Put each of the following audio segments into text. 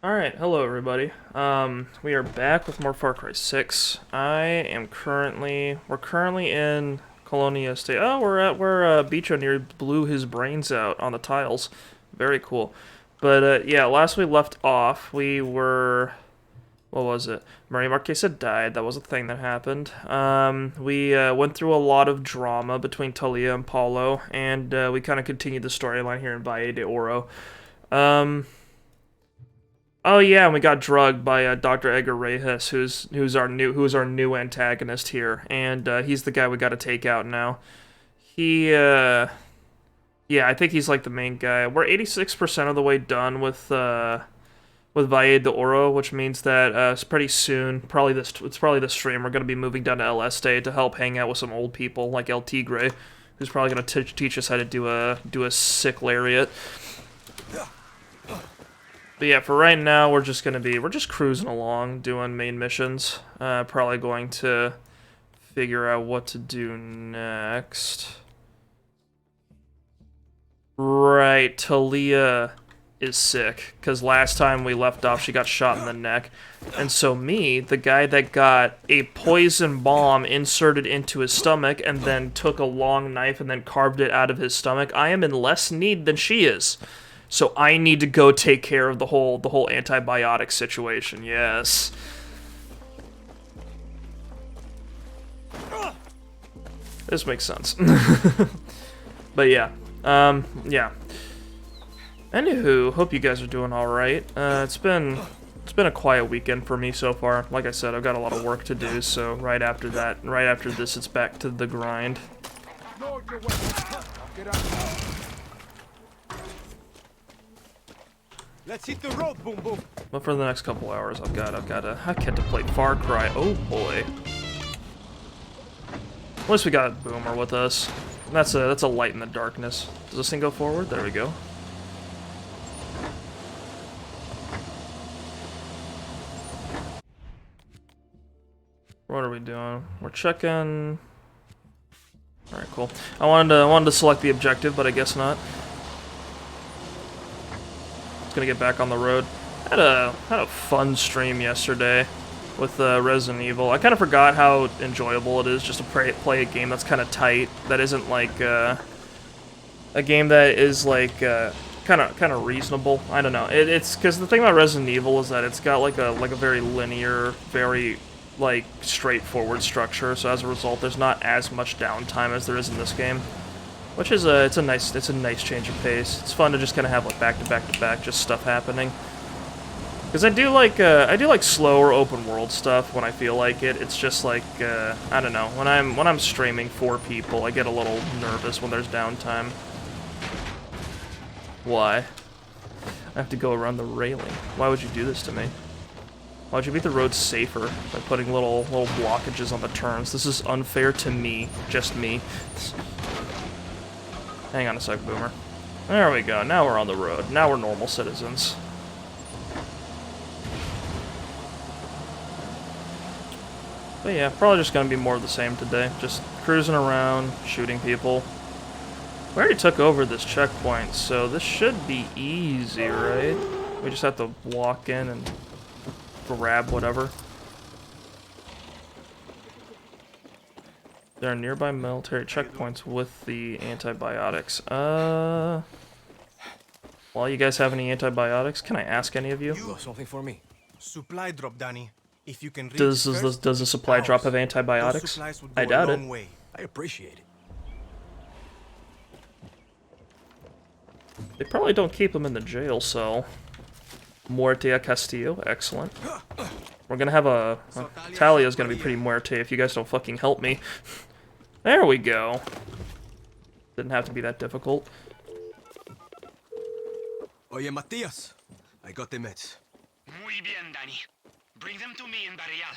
Alright, hello everybody. We are back with more Far Cry 6. We're currently in Colonia State. Oh, we're at where Bicho near blew his brains out on the tiles. Very cool. But yeah, last we left off, we were, what was it? Maria Marquesa died. That was a thing that happened. We went through a lot of drama between Talia and Paulo, and we kind of continued the storyline here in Valle de Oro. Oh yeah, and we got drugged by Dr. Edgar Reyes, who's our new antagonist here, and he's the guy we got to take out now. He yeah, I think he's like the main guy. We're 86% of the way done with Valle de Oro, which means that it's pretty soon, it's probably this stream, we're gonna be moving down to El Este to help hang out with some old people like El Tigre, who's probably gonna teach us how to do a sick lariat. But yeah, for right now, we're just cruising along, doing main missions. Probably going to figure out what to do next. Right, Talia is sick, because last time we left off, she got shot in the neck. And so me, the guy that got a poison bomb inserted into his stomach, and then took a long knife and then carved it out of his stomach, I am in less need than she is. So I need to go take care of the whole antibiotic situation. Yes. This makes sense. But yeah. Yeah. Anywho, hope you guys are doing all right. It's been a quiet weekend for me so far. Like I said, I've got a lot of work to do, so right after this, it's back to the grind. Let's hit the road, boom boom. But for the next couple hours, I get to play Far Cry. Oh boy. At least we got Boomer with us. That's a light in the darkness. Does this thing go forward? There we go. What are we doing? We're checking. All right, cool. I wanted to select the objective, but I guess not. Gonna get back on the road. Had a fun stream yesterday with Resident Evil. I kind of forgot how enjoyable it is just to play a game that's kind of tight. That isn't like a game that is like kind of reasonable. I don't know. It's because the thing about Resident Evil is that it's got like a very linear, very like straightforward structure. So as a result, there's not as much downtime as there is in this game. Which is it's a nice change of pace. It's fun to just kind of have like back to back just stuff happening. Because I do like slower open world stuff when I feel like it. It's just like I don't know, when I'm streaming for people, I get a little nervous when there's downtime. Why? I have to go around the railing. Why would you do this to me? Why would you make the road safer by putting little blockages on the turns? This is unfair to me, just me. Hang on a sec, Boomer. There we go. Now we're on the road. Now we're normal citizens. But yeah, probably just gonna be more of the same today. Just cruising around, shooting people. We already took over this checkpoint, so this should be easy, right? We just have to walk in and grab whatever. There are nearby military checkpoints with the antibiotics. Well, you guys have any antibiotics? Can I ask any of you? You have something for me. Supply drop, Dani. If you can reach Does the supply drop have antibiotics? I doubt it. I appreciate it. They probably don't keep them in the jail cell. Muerte a Castillo, excellent. We're gonna have Talia's gonna be pretty muerte if you guys don't fucking help me. There we go. Didn't have to be that difficult. Oye, Matias. I got the meds. Muy bien, Dani. Bring them to me in Barrial.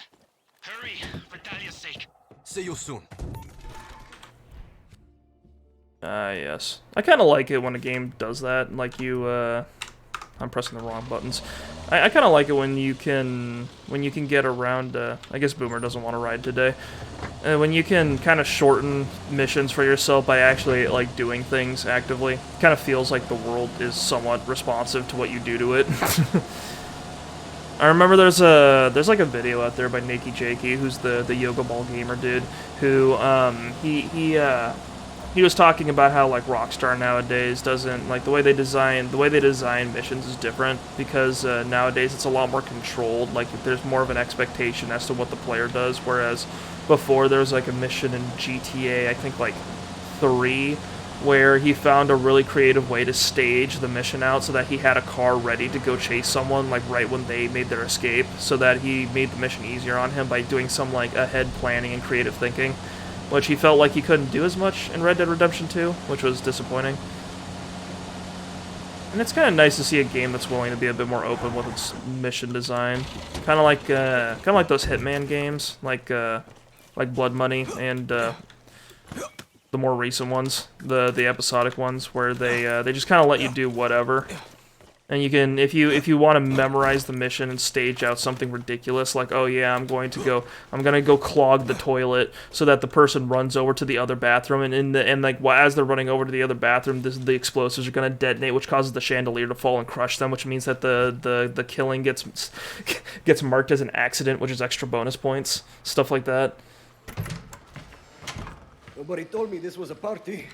Hurry, for Talia's sake. See you soon. Yes. I kind of like it when a game does that. Like I'm pressing the wrong buttons. I kind of like it when you can get around. I guess Boomer doesn't want to ride today. When you can kind of shorten missions for yourself by actually like doing things actively. Kind of feels like the world is somewhat responsive to what you do to it. I remember there's like a video out there by Nakey Jakey, who's the yoga ball gamer dude, who he was talking about how like Rockstar nowadays doesn't like the way they design missions is different because nowadays it's a lot more controlled. Like there's more of an expectation as to what the player does, whereas before there was like a mission in GTA, I think like 3, where he found a really creative way to stage the mission out so that he had a car ready to go chase someone like right when they made their escape, so that he made the mission easier on him by doing some like ahead planning and creative thinking, which he felt like he couldn't do as much in Red Dead Redemption 2, which was disappointing. And it's kind of nice to see a game that's willing to be a bit more open with its mission design, kind of like those Hitman games, like Blood Money and the more recent ones, the episodic ones, where they just kind of let you do whatever, and you can if you want to memorize the mission and stage out something ridiculous, like oh yeah, I'm gonna go clog the toilet so that the person runs over to the other bathroom, and as they're running over to the other bathroom, the explosives are gonna detonate, which causes the chandelier to fall and crush them, which means that the killing gets marked as an accident, which is extra bonus points, stuff like that. Nobody told me this was a party.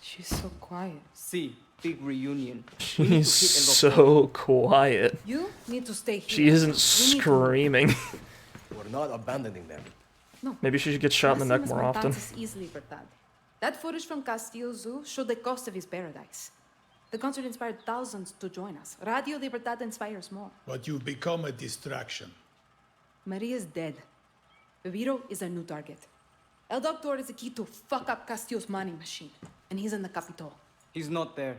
She's so quiet. See, big reunion. She's so quiet. You need to stay here. She isn't screaming. We're not abandoning them. No. Maybe she should get shot in the neck more often. Is easy, Libertad. That footage from Castillo Zoo showed the cost of his paradise. The concert inspired thousands to join us. Radio Libertad inspires more. But you've become a distraction. Maria's dead. Viviro is a new target. El Doctor is the key to fuck up Castillo's money machine. And he's in the Capitol. He's not there.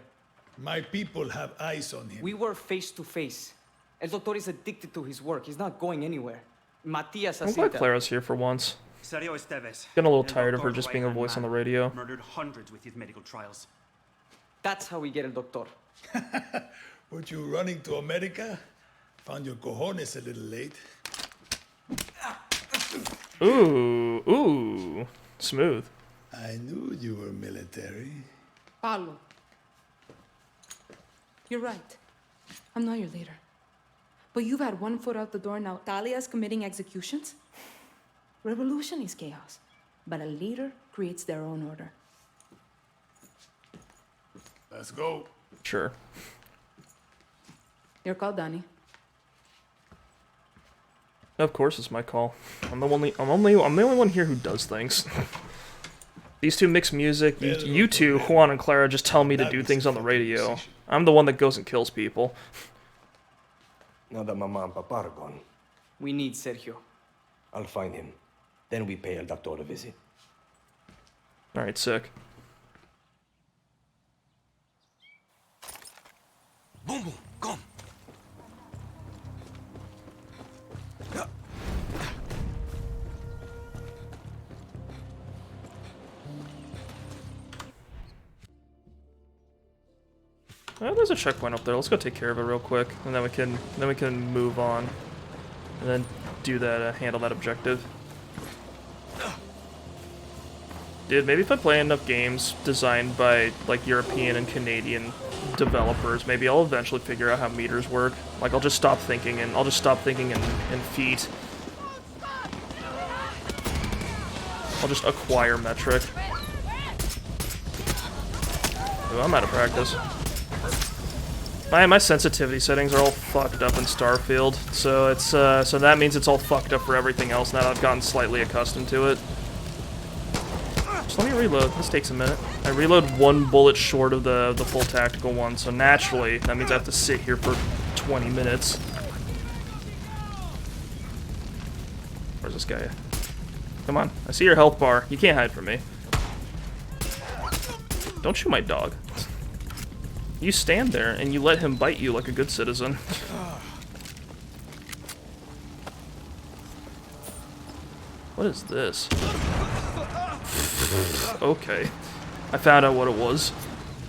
My people have eyes on him. We were face to face. El Doctor is addicted to his work. He's not going anywhere. Matias I'm glad Clara's here for once. Getting a little tired of her just being a voice on the radio. Murdered hundreds with his medical trials. That's how we get El Doctor. Were you running to America? Found your cojones a little late. Ooh, smooth. I knew you were military. Paulo. You're right. I'm not your leader. But you've had one foot out the door now. Talia's committing executions? Revolution is chaos. But a leader creates their own order. Let's go. Sure. Your call, Dani. Of course it's my call. I'm the only one here who does things. These two mix music. You two, Juan and Clara, just tell me to do things on the radio. I'm the one that goes and kills people. Now that Mama and Papa are gone, We need Sergio. I'll find him. Then we pay El Doctor a visit. Alright, sick. Boom, boom, come. There's a checkpoint up there. Let's go take care of it real quick, and then we can move on, and then do that, handle that objective. Dude, maybe if I play enough games designed by like European and Canadian developers, maybe I'll eventually figure out how meters work. Like I'll just stop thinking in feet. I'll just acquire metric. Ooh, I'm out of practice. My sensitivity settings are all fucked up in Starfield, so it's so that means it's all fucked up for everything else now that I've gotten slightly accustomed to it. Just let me reload. This takes a minute. I reload one bullet short of the full tactical one, so naturally that means I have to sit here for 20 minutes. Where's this guy? Come on, I see your health bar. You can't hide from me. Don't shoot my dog. You stand there and you let him bite you like a good citizen. What is this? Okay. I found out what it was.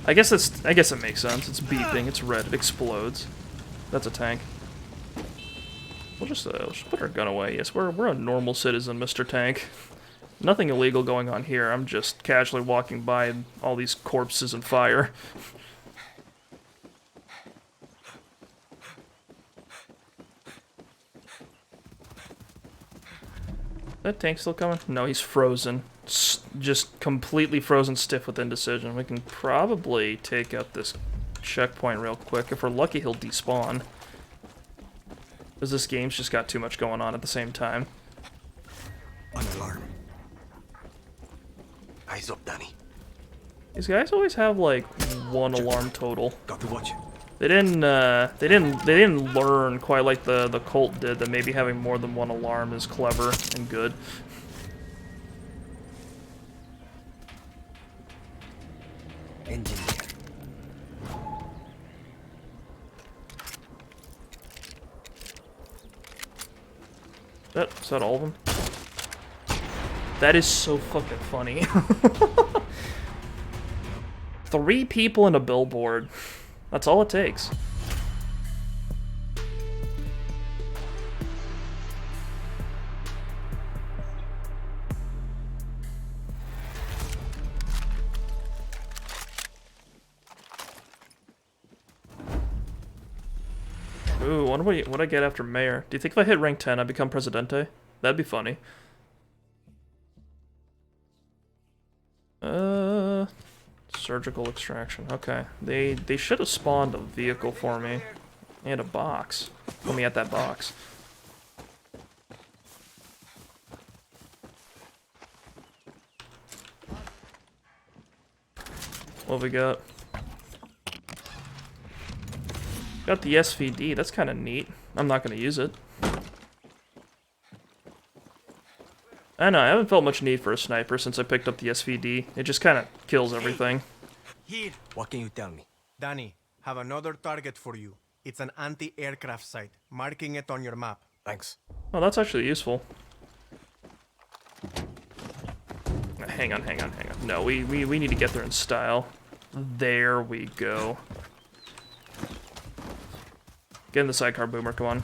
I guess it makes sense. It's beeping, it's red, it explodes. That's a tank. We'll just put our gun away. Yes, we're a normal citizen, Mr. Tank. Nothing illegal going on here. I'm just casually walking by all these corpses and fire. That tank still coming? No, he's frozen. Just completely frozen stiff with indecision. We can probably take out this checkpoint real quick. If we're lucky, he'll despawn. Because this game's just got too much going on at the same time. An alarm. Eyes up, Dani. These guys always have like one alarm total. Got to watch it. They didn't learn quite like the cult did that maybe having more than one alarm is clever and good. Engineer. Is that all of them? That is so fucking funny. 3 people and a billboard. That's all it takes. Ooh, wonder what I get after mayor. Do you think if I hit rank 10, I become presidente? That'd be funny. Surgical extraction. Okay. They should have spawned a vehicle for me. And a box. Put me at that box. What we got? Got the SVD. That's kind of neat. I'm not going to use it. I know, I haven't felt much need for a sniper since I picked up the SVD. It just kind of kills everything. Here, What can you tell me? Dani, have another target for you. It's an anti-aircraft site. Marking it on your map. Thanks. Oh, that's actually useful. Hang on. No, we need to get there in style. There we go. Get in the sidecar boomer, come on.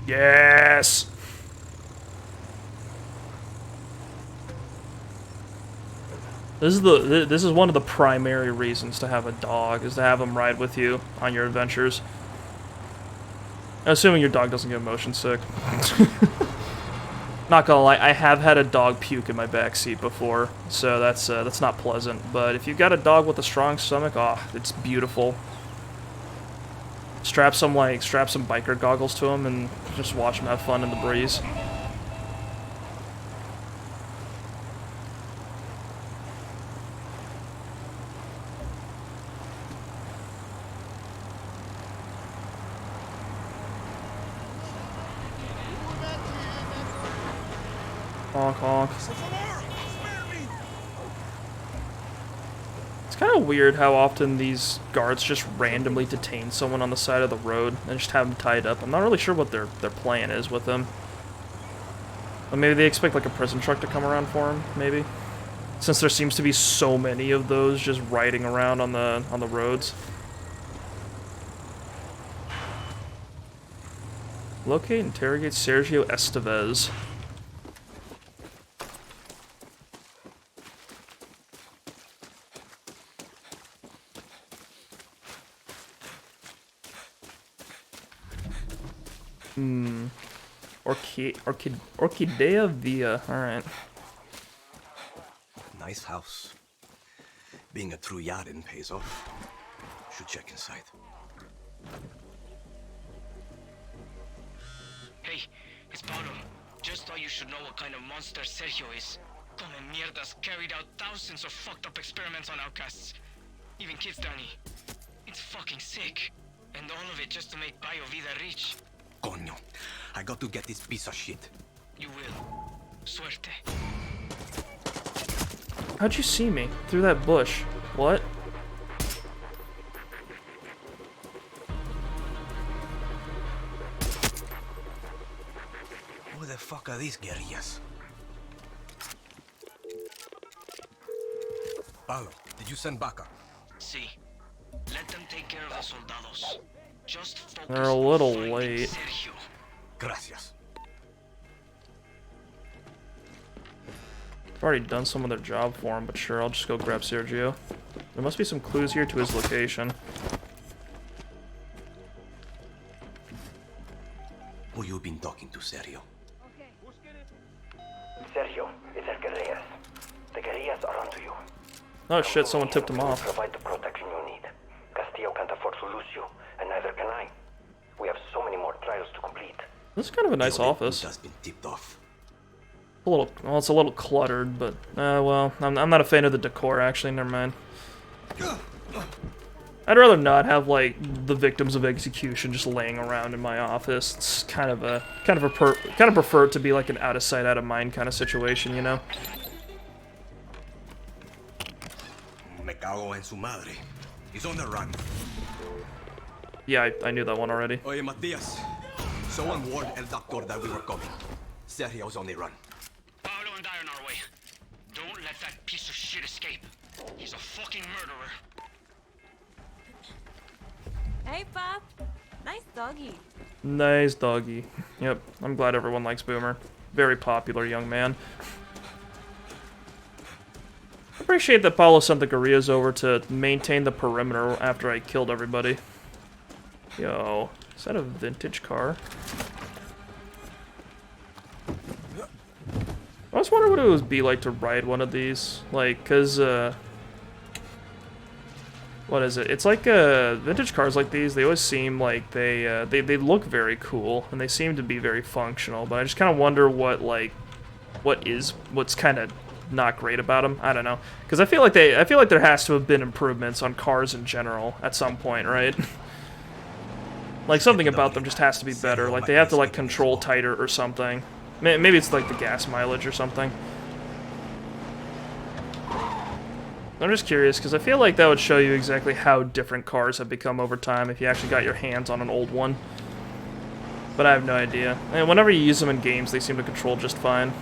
Yes! This is one of the primary reasons to have a dog, is to have him ride with you on your adventures. Assuming your dog doesn't get motion sick. Not gonna lie, I have had a dog puke in my backseat before, so that's not pleasant. But if you've got a dog with a strong stomach, oh, it's beautiful. Strap some biker goggles to him and just watch him have fun in the breeze. Honk, honk. It's kind of weird how often these guards just randomly detain someone on the side of the road and just have them tied up. I'm not really sure what their plan is with them. Or maybe they expect like a prison truck to come around for them, maybe? Since there seems to be so many of those just riding around on the roads. Locate and interrogate Sergio Estevez. Orchidea Via. Alright. Nice house. Being a true Yaran pays off. Should check inside. Hey, it's Paulo. Just thought you should know what kind of monster Sergio is. Come mierdas carried out thousands of fucked up experiments on outcasts. Even kids, Dani. It's fucking sick. And all of it just to make Bio Vida rich. Coño. I got to get this piece of shit. You will. Suerte. How'd you see me? Through that bush. What? Who the fuck are these guerrillas? Paulo, did you send backup? See. Let them take care of the soldados. Just focus They're a little on finding late. Sergio. Gracias. I've already done some of their job for him, but sure, I'll just go grab Sergio. There must be some clues here to his location. Who you been talking to, Sergio? Oh shit, someone tipped him off. Provide the protection you need. Castillo can't afford to lose you, and neither can I. We have so many more trials to complete. This is kind of a nice office. Has been tipped off. A little, well, it's a little cluttered, but well, I'm not a fan of the decor. Actually, never mind. I'd rather not have like the victims of execution just laying around in my office. It's kind of prefer it to be like an out of sight, out of mind kind of situation, you know? Me cago en su madre. He's on the run. Yeah, I knew that one already. Oye, Matias. Someone warned El Doctor that we were coming. Sergio's on the run. Paolo and I on our way. Don't let that piece of shit escape. He's a fucking murderer. Hey, Pop. Nice doggy. Nice doggy. Yep, I'm glad everyone likes Boomer. Very popular young man. I appreciate that Paulo sent the guerrillas over to maintain the perimeter after I killed everybody. Yo, is that a vintage car? I always wonder what it would be like to ride one of these. Like, cause, what is it? It's like, vintage cars like these, they always seem like they look very cool, and they seem to be very functional, but I just kind of wonder what, like, what's kind of not great about them. I don't know. Because I feel like there has to have been improvements on cars in general at some point, right? Like, something about them just has to be better. Like, they have to, like, control tighter or something. Maybe it's, like, the gas mileage or something. I'm just curious, because I feel like that would show you exactly how different cars have become over time if you actually got your hands on an old one. But I have no idea. And whenever you use them in games, they seem to control just fine.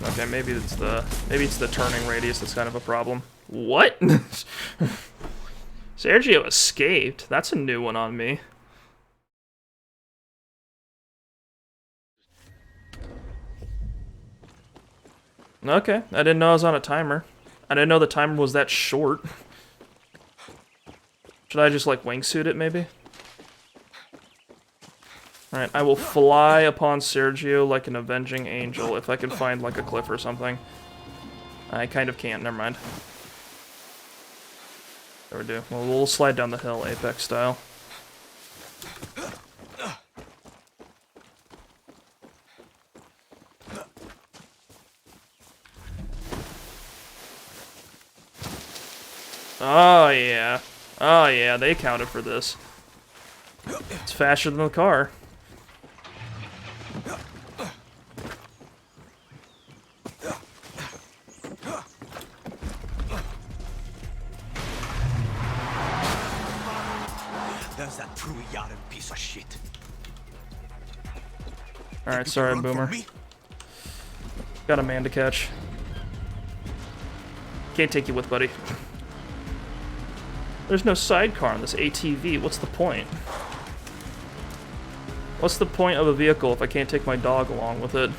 Okay, maybe it's the turning radius that's kind of a problem. What? Sergio escaped. That's a new one on me. Okay, I didn't know I was on a timer. I didn't know the timer was that short. Should I just like wingsuit it maybe? Alright, I will fly upon Sergio like an avenging angel if I can find like a cliff or something. I kind of can't, never mind. There we do. Well, we'll slide down the hill, Apex style. Oh yeah. Oh yeah, they accounted for this. It's faster than the car. There's that true Yaran piece of shit. Alright, sorry, Boomer. Got a man to catch. Can't take you with, buddy. There's no sidecar on this ATV. What's the point? What's the point of a vehicle if I can't take my dog along with it?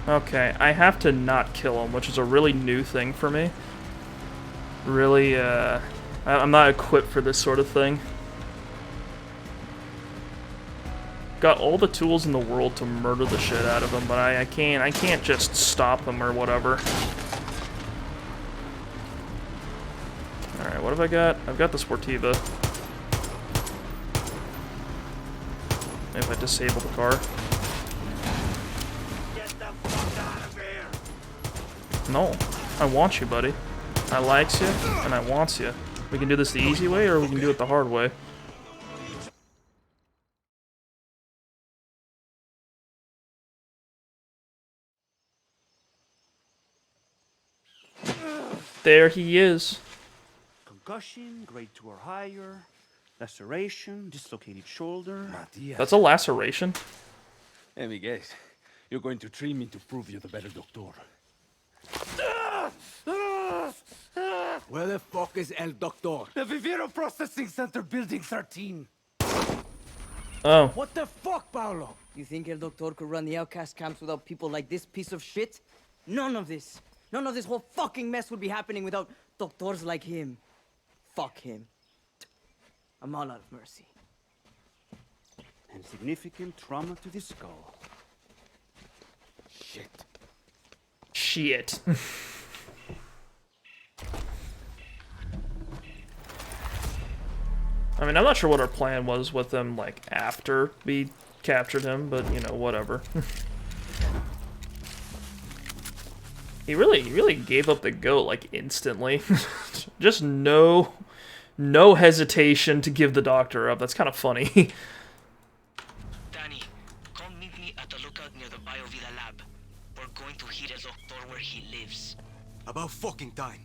Okay, I have to not kill him, which is a really new thing for me. Really, I'm not equipped for this sort of thing. Got all the tools in the world to murder the shit out of him, but I can't just stop him or whatever. Alright, what have I got? I've got the Sportiva. If I disable the car. Get the fuck out of here! No, I want you, buddy. I likes you, and I wants you. We can do this the easy way, or we can do it the hard way. There he is. Concussion, grade 2 or higher, laceration, dislocated shoulder. That's a laceration? Let me guess. You're going to treat me to prove you're the better doctor. Where the fuck is El Doctor? The Vivero Processing Center, Building 13. Oh. What the fuck, Paolo? You think El Doctor could run the outcast camps without people like this piece of shit? None of this whole fucking mess would be happening without doctors like him. Fuck him. I'm all out of mercy. and significant trauma to the skull. Shit. Shit. I mean, I'm not sure what our plan was with him, like, after we captured him, but, you know, whatever. He really gave up the goat, like, instantly. Just no hesitation to give the doctor up. That's kind of funny. Dani, come meet me at the lookout near the Biovida lab. We're going to hit a doctor where he lives. About fucking time.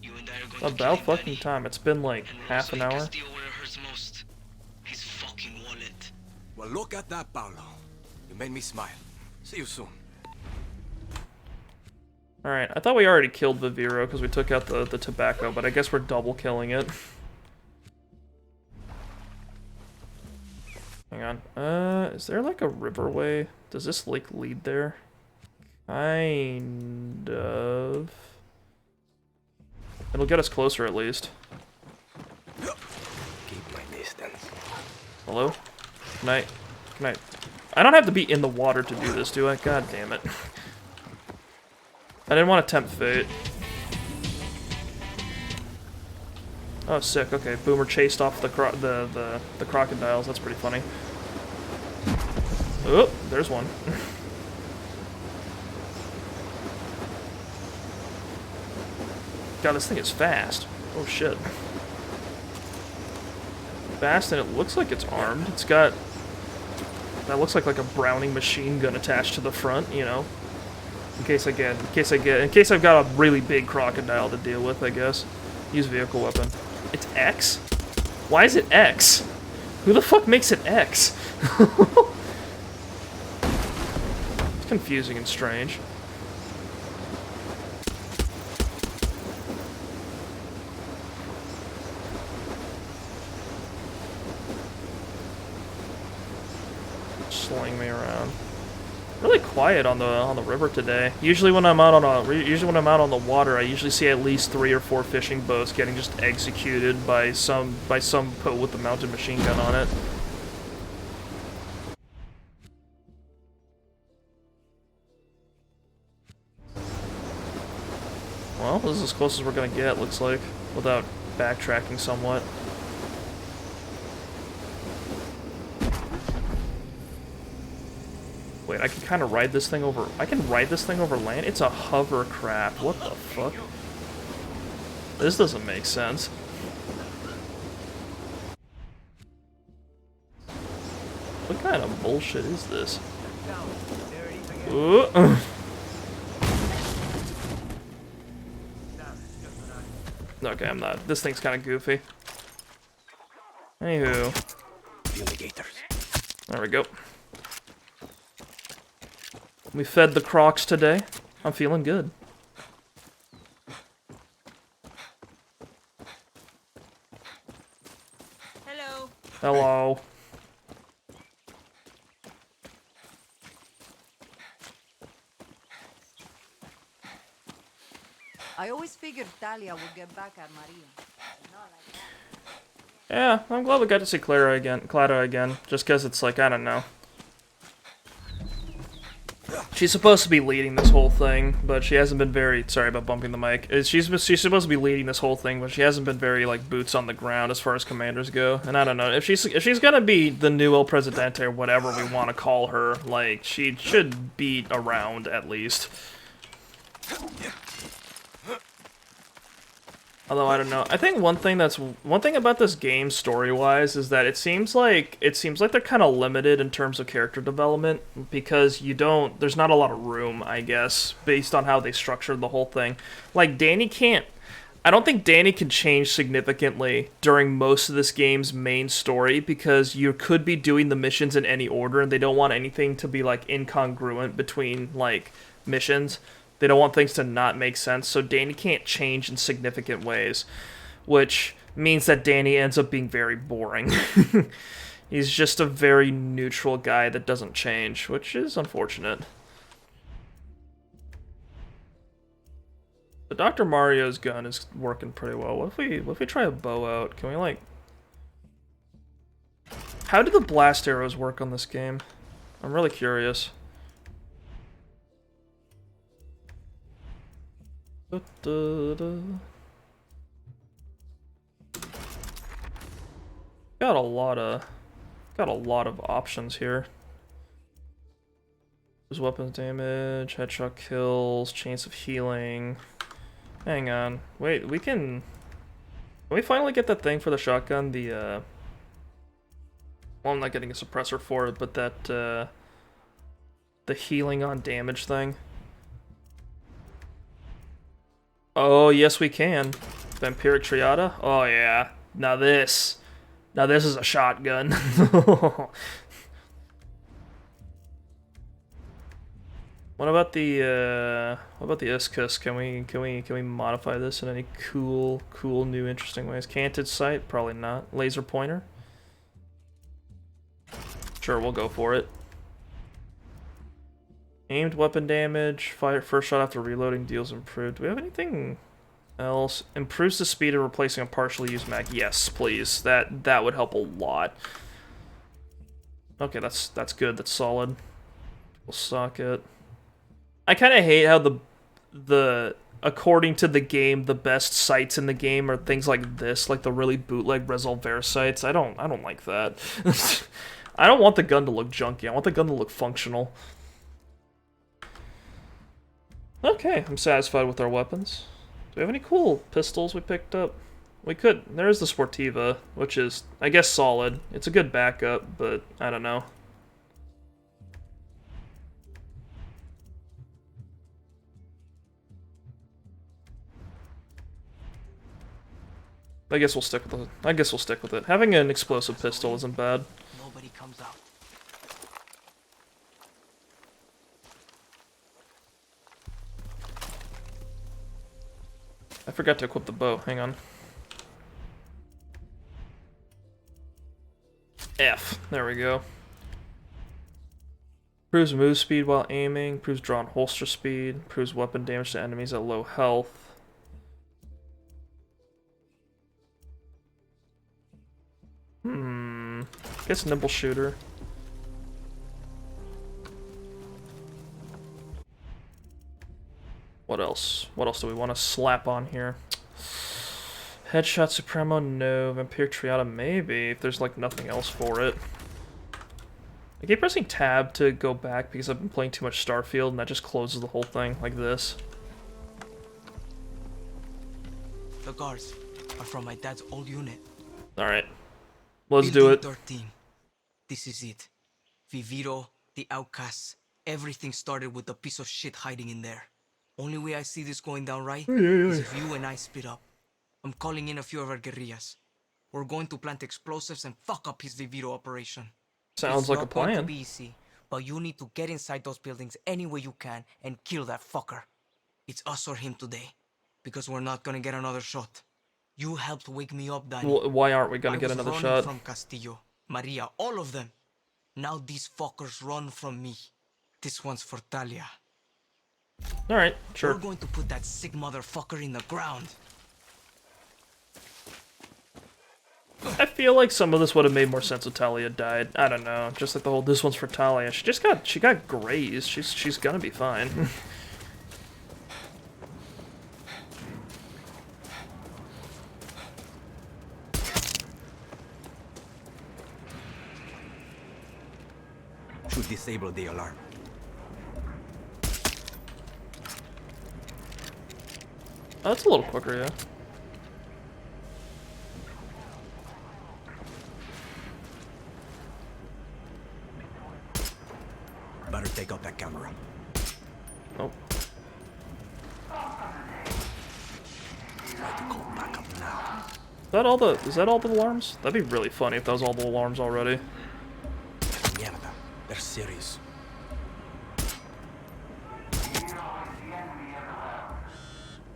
You and I are going to About kill him, fucking Dani. time. It's been, like, And half an mostly hour. Castillo where it hurts most. His fucking wallet. Well, look at that, Paolo. You made me smile. See you soon. Alright, I thought we already killed Viviro because we took out the tobacco, but I guess we're double killing it. Hang on. Is there like a riverway? Does this like lead there? Kind of. It'll get us closer at least. Keep my distance. Hello? Can I... I don't have to be in the water to do this, do I? God damn it. I didn't want to tempt fate. Oh, sick. Okay, Boomer chased off the crocodiles. That's pretty funny. Oh, there's one. God, this thing is fast. Oh shit. Fast, and it looks like it's armed. It's got... That looks like a Browning machine gun attached to the front, you know. In case I've got a really big crocodile to deal with, I guess. Use vehicle weapon. It's X? Why is it X? Who the fuck makes it X? It's confusing and strange. Sling me around. Really quiet on the river today. Usually when I'm out on the water, I usually see at least 3 or 4 fishing boats getting just executed by some boat with a mounted machine gun on it. Well, this is as close as we're gonna get, looks like, without backtracking somewhat. Wait, I can kind of ride this thing over... I can ride this thing over land? It's a hovercraft. What the fuck? This doesn't make sense. What kind of bullshit is this? Ooh. Okay, I'm not. This thing's kind of goofy. Anywho. Fumigators. There we go. We fed the crocs today. I'm feeling good. Hello. Hello. I always figured Talia would get back at Maria. Not like that. Yeah, I'm glad we got to see Clara again. Just because it's like, I don't know. She's supposed to be leading this whole thing, but she hasn't been very... Sorry about bumping the mic. She's supposed to be leading this whole thing, but she hasn't been very, like, boots on the ground as far as commanders go. And I don't know, if she's gonna be the new El Presidente or whatever we want to call her, like, she should be around, at least. Although I don't know. I think one thing about this game story-wise is that it seems like they're kind of limited in terms of character development because there's not a lot of room, I guess, based on how they structured the whole thing. Like I don't think Dani can change significantly during most of this game's main story because you could be doing the missions in any order and they don't want anything to be like incongruent between like missions. They don't want things to not make sense, so Dani can't change in significant ways, which means that Dani ends up being very boring. He's just a very neutral guy that doesn't change, which is unfortunate. But Dr. Mario's gun is working pretty well. What if we try a bow out? Can we like... How do the blast arrows work on this game? I'm really curious. Got a lot of options here. There's weapons damage, headshot kills, chains of healing. Hang on. Wait, can we finally get that thing for the shotgun? The well, I'm not getting a suppressor for it, but that the healing on damage thing. Oh, yes we can. Vampiric Triada? Oh yeah. Now this is a shotgun. What about the Iscus? Can we modify this in any cool new interesting ways? Canted sight? Probably not. Laser pointer? Sure, we'll go for it. Aimed weapon damage, fire first shot after reloading deals improved. Do we have anything else? Improves the speed of replacing a partially used mag. Yes, please. That would help a lot. Okay, that's good. That's solid. We'll sock it. I kind of hate how the according to the game, the best sights in the game are things like this, like the really bootleg Resolver sights. I don't like that. I don't want the gun to look junky. I want the gun to look functional. Okay, I'm satisfied with our weapons. Do we have any cool pistols we picked up? We could. There's the Sportiva, which is, I guess, solid. It's a good backup, but I don't know. I guess we'll stick with it. Having an explosive pistol isn't bad. Nobody comes out. I forgot to equip the bow. Hang on. F. There we go. Improves move speed while aiming. Improves drawn holster speed. Improves weapon damage to enemies at low health. Guess nimble shooter. What else? What else do we want to slap on here? Headshot Supremo, no. Vampire Triada, maybe, if there's like nothing else for it. I keep pressing tab to go back because I've been playing too much Starfield and that just closes the whole thing like this. The guards are from my dad's old unit. Alright. Let's do it. 13. This is it. Viviro, the outcasts. Everything started with a piece of shit hiding in there. Only way I see this going down right is if you and I split up. I'm calling in a few of our guerrillas. We're going to plant explosives and fuck up his Viviro operation. Sounds like a plan. It's not going to be easy, but you need to get inside those buildings any way you can and kill that fucker. It's us or him today, because we're not gonna get another shot. You helped wake me up, Dani. Well, why aren't we gonna get another shot? From Castillo, Maria, all of them. Now these fuckers run from me. This one's for Talia. Alright, sure. We're going to put that sick motherfucker in the ground. I feel like some of this would have made more sense if Talia died. I don't know. Just like the whole "this one's for Talia." She got grazed. She's gonna be fine. Should disable the alarm. Oh, that's a little quicker, yeah. Better take out that camera. Oh. Try to call backup now. Is that all the alarms? That'd be really funny if that was all the alarms already. Mierda, they're serious.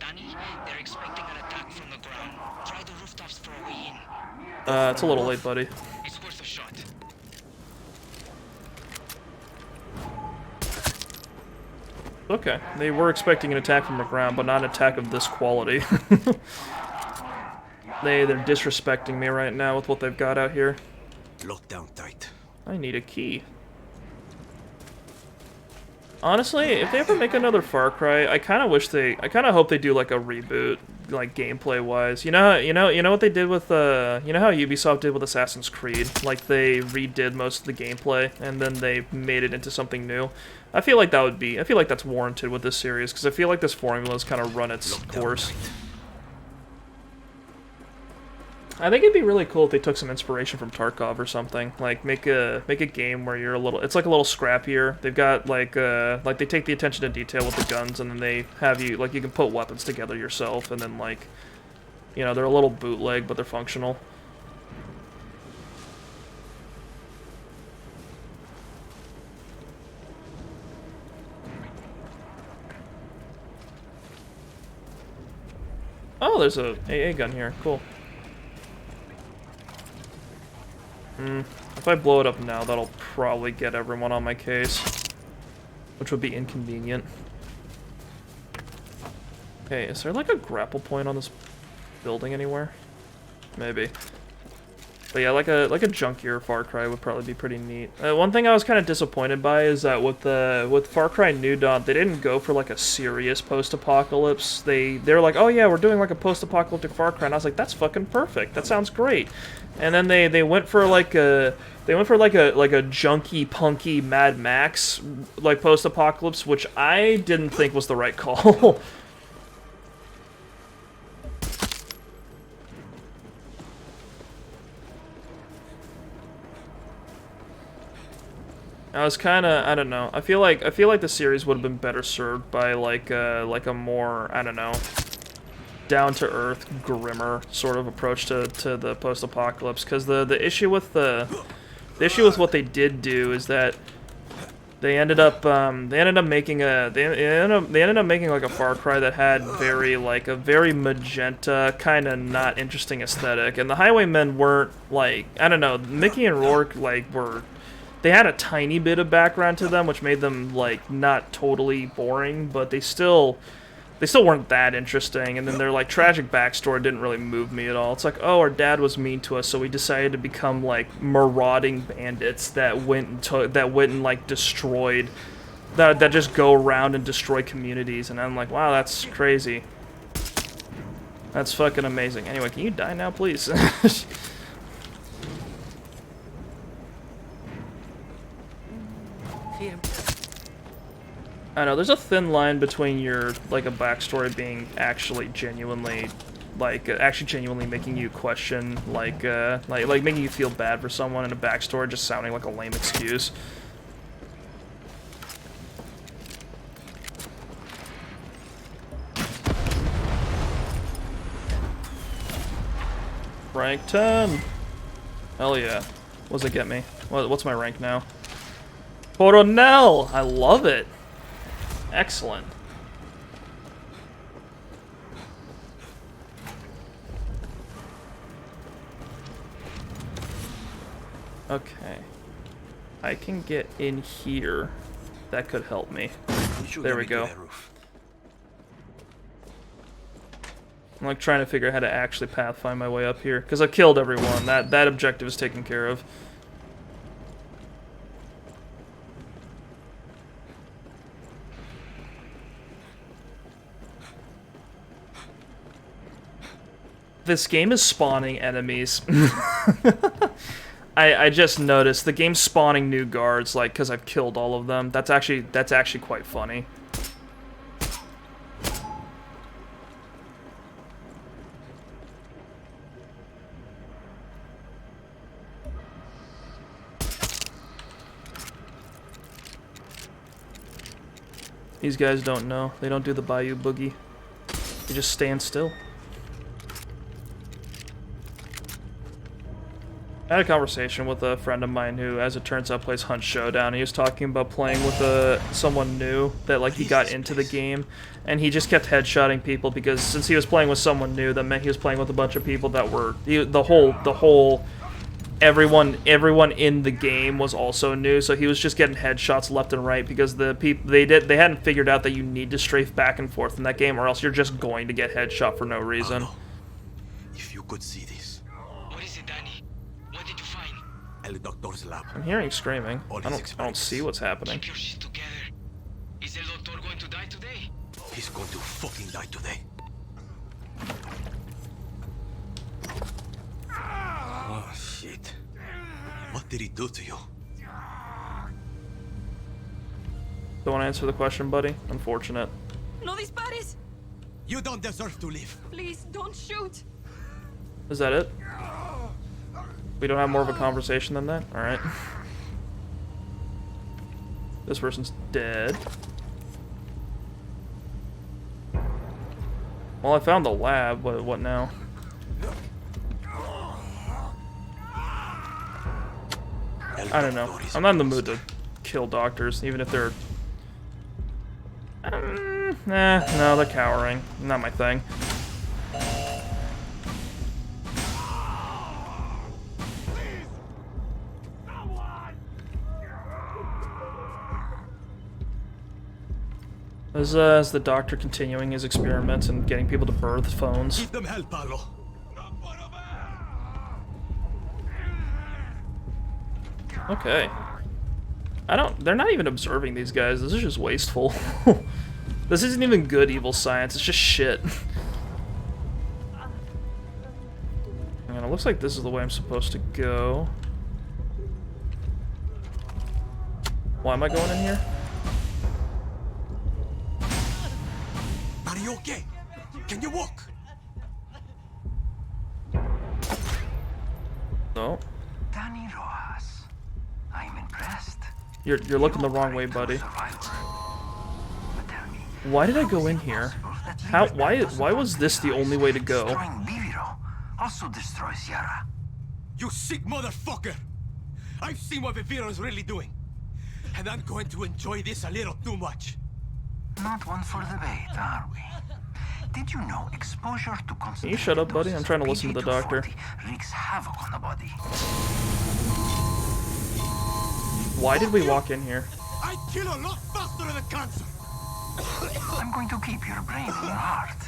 Dani, they're expecting an attack from the ground. Try the rooftops for a way in. It's a little late, buddy. It's worth a shot. Okay, they were expecting an attack from the ground, but not an attack of this quality. They're disrespecting me right now with what they've got out here. Locked down tight. I need a key. Honestly, if they ever make another Far Cry, I kind of hope they do like a reboot, like gameplay-wise. You know what they did with, you know how Ubisoft did with Assassin's Creed? Like they redid most of the gameplay and then they made it into something new. I feel like that's warranted with this series because I feel like this formula's kind of run its course. I think it'd be really cool if they took some inspiration from Tarkov or something. Like make a game where you're it's like a little scrappier. They've got like they take the attention to detail with the guns, and then they have you like you can put weapons together yourself, and then like, you know, they're a little bootleg, but they're functional. Oh, there's a AA gun here. Cool. If I blow it up now, that'll probably get everyone on my case, which would be inconvenient. Okay, is there like a grapple point on this building anywhere? Maybe. But yeah, like a junkier Far Cry would probably be pretty neat. One thing I was kind of disappointed by is that with Far Cry New Dawn, they didn't go for like a serious post-apocalypse. They're like, oh yeah, we're doing like a post-apocalyptic Far Cry, and I was like, that's fucking perfect. That sounds great. And then they went for like a junky, punky Mad Max like post-apocalypse, which I didn't think was the right call. I was kind of, I don't know. I feel like the series would have been better served by like a more, I don't know, down-to-earth, grimmer sort of approach to the post-apocalypse. Because the issue with what they did do is that they ended up making like a Far Cry that had a very magenta, kind of not interesting aesthetic. And the Highwaymen weren't like, I don't know, Mickey and Rourke they had a tiny bit of background to them, which made them like not totally boring, but they still weren't that interesting. And then their like tragic backstory didn't really move me at all. It's like, oh, our dad was mean to us, so we decided to become like marauding bandits that went and like destroyed, that just go around and destroy communities. And I'm like, wow, that's crazy. That's fucking amazing. Anyway, can you die now, please? I know, there's a thin line between your, like, a backstory being actually genuinely making you question, like making you feel bad for someone, and a backstory just sounding like a lame excuse. Rank 10! Hell yeah. What does it get me? What's my rank now? Coronel! I love it! Excellent. Okay. I can get in here. That could help me. There we go. I'm like trying to figure out how to actually pathfind my way up here, because I've killed everyone. That objective is taken care of. This game is spawning enemies. I just noticed the game's spawning new guards, like, because I've killed all of them. That's actually quite funny. These guys don't know. They don't do the Bayou Boogie. They just stand still. I had a conversation with a friend of mine who, as it turns out, plays Hunt Showdown. He was talking about playing with someone new that, like, he got into the game, and he just kept headshotting people because since he was playing with someone new, that meant he was playing with a bunch of people that were everyone in the game was also new, so he was just getting headshots left and right because the people they hadn't figured out that you need to strafe back and forth in that game, or else you're just going to get headshot for no reason. If you could see this. What is it, Dani? What did you find? El Doctor's lab. I'm hearing screaming. All I his don't experiments. see what's happening. Keep your shit together. Is El Doctor going to die today? He's going to fucking die today. Oh, shit. What did he do to you? Don't want to answer the question, buddy? Unfortunate. No dispares! You don't deserve to live. Please, don't shoot! Is that it? We don't have more of a conversation than that? Alright. This person's dead. Well, I found the lab, but what now? I don't know. I'm not in the mood to kill doctors, even if they're... no, they're cowering. Not my thing. As the doctor continuing his experiments and getting people to birth phones. Give them hell, Paolo. Okay. They're not even observing these guys. This is just wasteful. This isn't even good evil science. It's just shit. And it looks like this is the way I'm supposed to go. Why am I going in here? Are you okay? Can you walk? No. Dani Rojas. I'm impressed. You're looking the wrong way, buddy. Why did I go in here? Why was this the only way to go? Destroying Viviro also destroys Yara. You sick motherfucker! I've seen what Viviro is really doing. And I'm going to enjoy this a little too much. Not one for debate, are we? Did you know exposure to Can you shut up, buddy? I'm trying to listen to the doctor. wreaks havoc on the body? Why did we walk in here? I kill a lot faster than cancer. I'm going to keep your brain in your heart.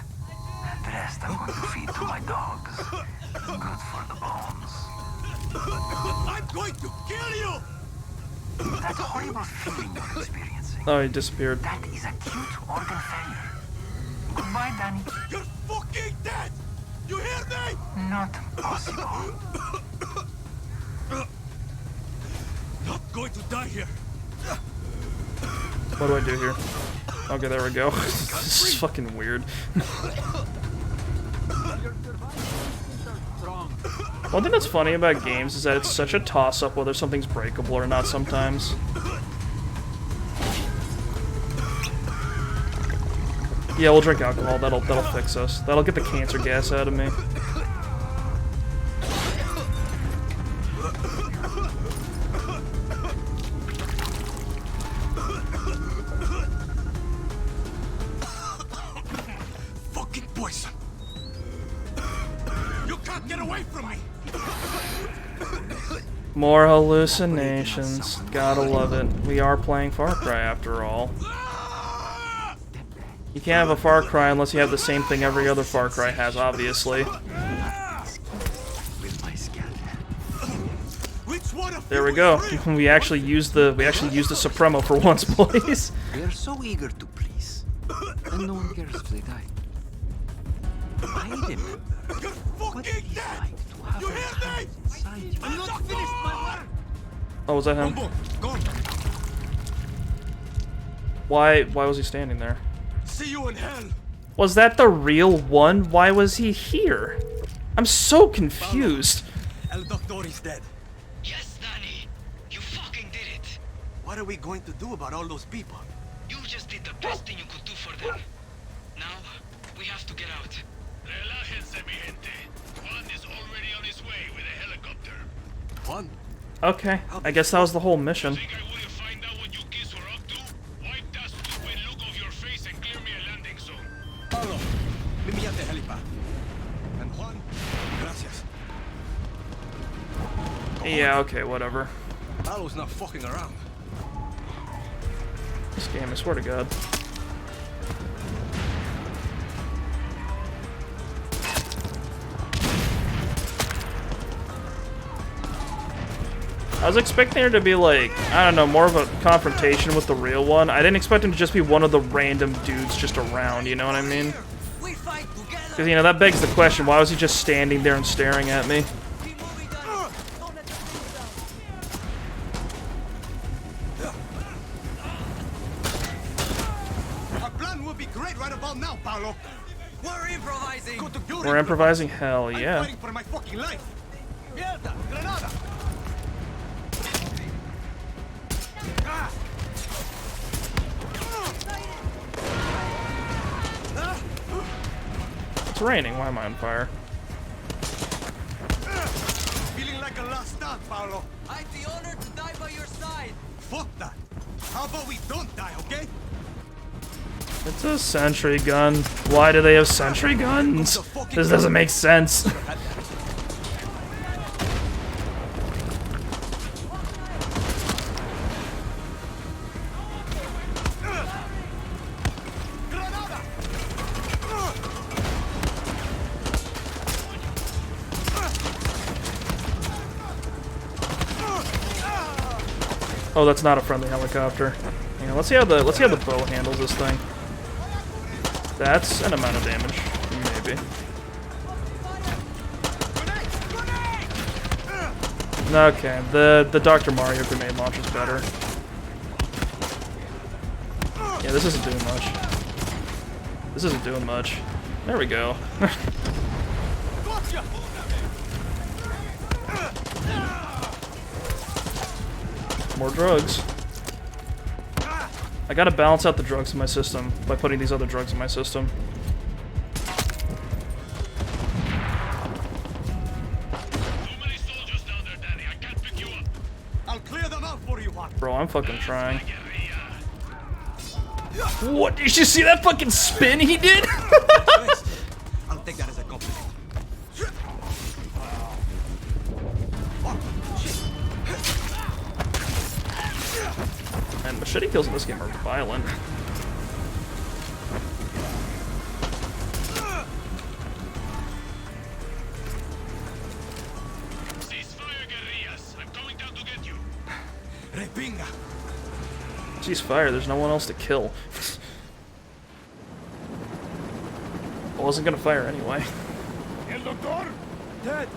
The rest I'm going to feed to my dogs. Good for the bones. I'm going to kill you! That horrible feeling you're experiencing. Oh, he disappeared. That is acute organ failure. Goodbye, Dani. You're fucking dead! You hear me? Not possible. Not going to die here. What do I do here? Okay, there we go. This is fucking weird. One thing that's funny about games is that it's such a toss-up whether something's breakable or not sometimes. Yeah, we'll drink alcohol. That'll fix us. That'll get the cancer gas out of me. Fucking poison! You can't get away from me! More hallucinations. Gotta love it. We are playing Far Cry after all. You can't have a Far Cry unless you have the same thing every other Far Cry has, obviously. There we go. We actually used the Supremo for once, boys. They are so eager to please, and no one cares if they die. I remember what it is like to have your hands inside you. I'm not finished my work. Oh, was that him? Why was he standing there? See you in hell. Was that the real one? Why was he here? I'm so confused. El Doctor is dead. Yes, Dani. You fucking did it. What are we going to do about all those people? You just did the best thing you could do for them. Now, we have to get out. Relájense, mi gente. Juan is already on his way with a helicopter. Juan? Okay, I guess that was the whole mission. Think I wouldn't find out what you kids were up to? Wipe that stupid look off your face and clear me a landing zone. Paulo, meet me at the helipad. And Juan, gracias. Yeah, okay, whatever. Paulo's not fucking around. This game, I swear to God. I was expecting her to be like, I don't know, more of a confrontation with the real one. I didn't expect him to just be one of the random dudes just around, you know what I mean? Because, you know, that begs the question, why was he just standing there and staring at me? Our plan will be great right about now, Paolo. We're improvising. Go to good We're improvising? Hell yeah. I'm fighting for my fucking life. Mierda, granada. It's raining, why am I on fire? Feeling like a last stand, Paolo. I'd be honored to die by your side. Fuck that. How about we don't die, okay? It's a sentry gun. Why do they have sentry guns? This doesn't make sense. Oh, that's not a friendly helicopter. Yeah, let's see how the bow handles this thing. That's an amount of damage, maybe. Okay, the Dr. Mario grenade launcher is better. Yeah, this isn't doing much. This isn't doing much. There we go. More drugs. I gotta balance out the drugs in my system by putting these other drugs in my system. Too many soldiers down there, Dani. I can't pick you up. I'll clear them out for you, Juan. Bro, I'm fucking trying. What? Did you see that fucking spin he did? I'll take that as a compliment. And machete kills in this game are violent. Ceasefire, guerrillas. I'm coming down to get you. Repinga. Ceasefire, there's no one else to kill. I wasn't gonna fire anyway. El Doctor? Dead.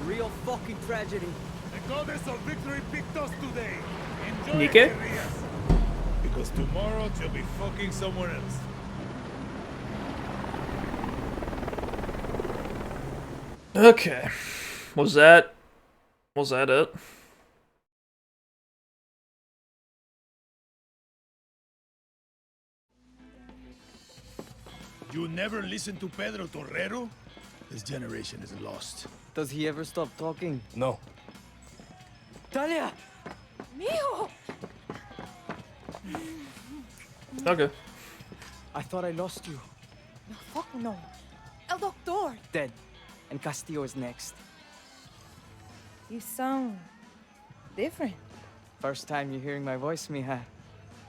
Real fucking tragedy. The goddess of victory picked us today. Enjoy it, Nike? guerrillas. Because tomorrow you'll be fucking somewhere else. Okay. Was that it? You never listen to Pedro Torrero? This generation is lost. Does he ever stop talking? No. Talia! Mijo! Okay. I thought I lost you. No, fuck no. El Doctor! Dead. And Castillo is next. You sound different. First time you're hearing my voice, mija.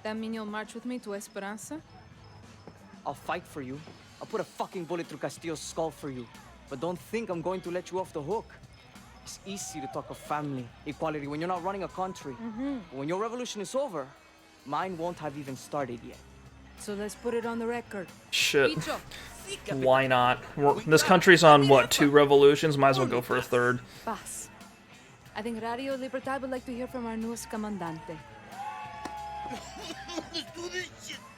That mean you'll march with me to Esperanza? I'll fight for you. I'll put a fucking bullet through Castillo's skull for you. But don't think I'm going to let you off the hook. It's easy to talk of family, equality when you're not running a country. But when your revolution is over, mine won't have even started yet. So let's put it on the record. Shit. Bicho. Why not? This country's on, what, 2 revolutions? Might as well go for a 3rd. Paz. I think Radio Libertad would like to hear from our newest commandante.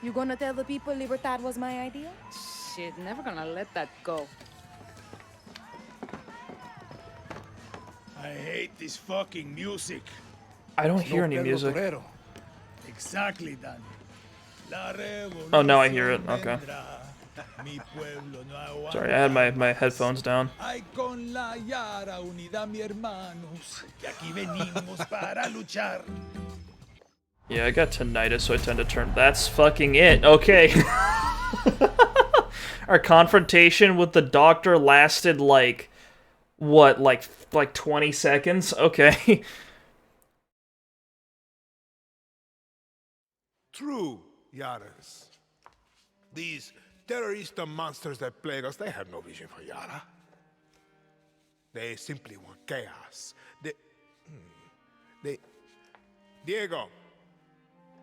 You gonna tell the people Libertad was my idea? Shit, never gonna let that go. I hate this fucking music. I don't hear any Pedro music. Torrero. Exactly, Dani. La Oh, now I hear it. Okay. vendrá. Mi pueblo no aguanta. Sorry, I had my headphones down. Ay, con la Yara unida, mi hermanos. Que aquí venimos para luchar. Yeah, I got tinnitus, so I tend to turn. That's fucking it. Okay. Our confrontation with the doctor lasted like, what, like 20 seconds? Okay. True, Yarans. These terrorist monsters that plague us, they have no vision for Yara. They simply want chaos. Diego,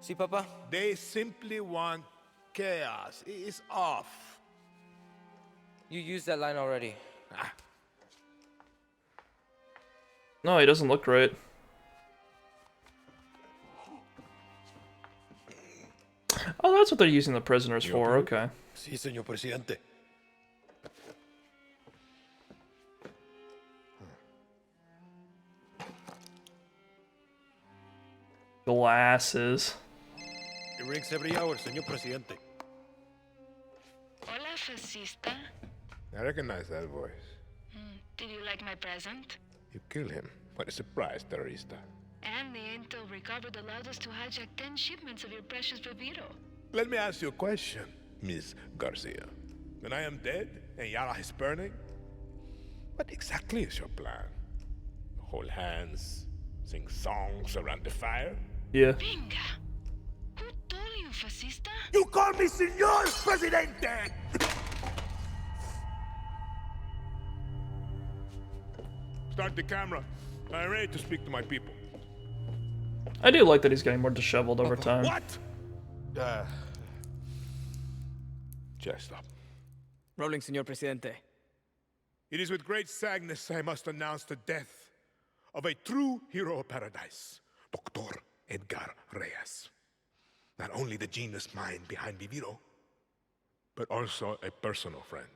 Si, Papa? they simply want chaos. It's off. You used that line already. No, he doesn't look great. Oh, that's what they're using the prisoners for, okay. Sí, señor presidente. Glasses. It rings every hour, señor presidente. Hola, fascista. I recognize that voice. Did you like my present? You killed him. What a surprise, terrorista. And the intel recovered allowed us to hijack 10 shipments of your precious Viviro. Let me ask you a question, Miss Garcia. When I am dead and Yara is burning, what exactly is your plan? Hold hands, sing songs around the fire? Yeah. Venga. Who told you, fascista? You call me Señor Presidente! Start the camera. I'm ready to speak to my people. I do like that he's getting more disheveled over time. What? Just stop. Rolling, Señor Presidente. It is with great sadness I must announce the death of a true hero of paradise, Dr. Edgar Reyes. Not only the genius mind behind Viviro, but also a personal friend.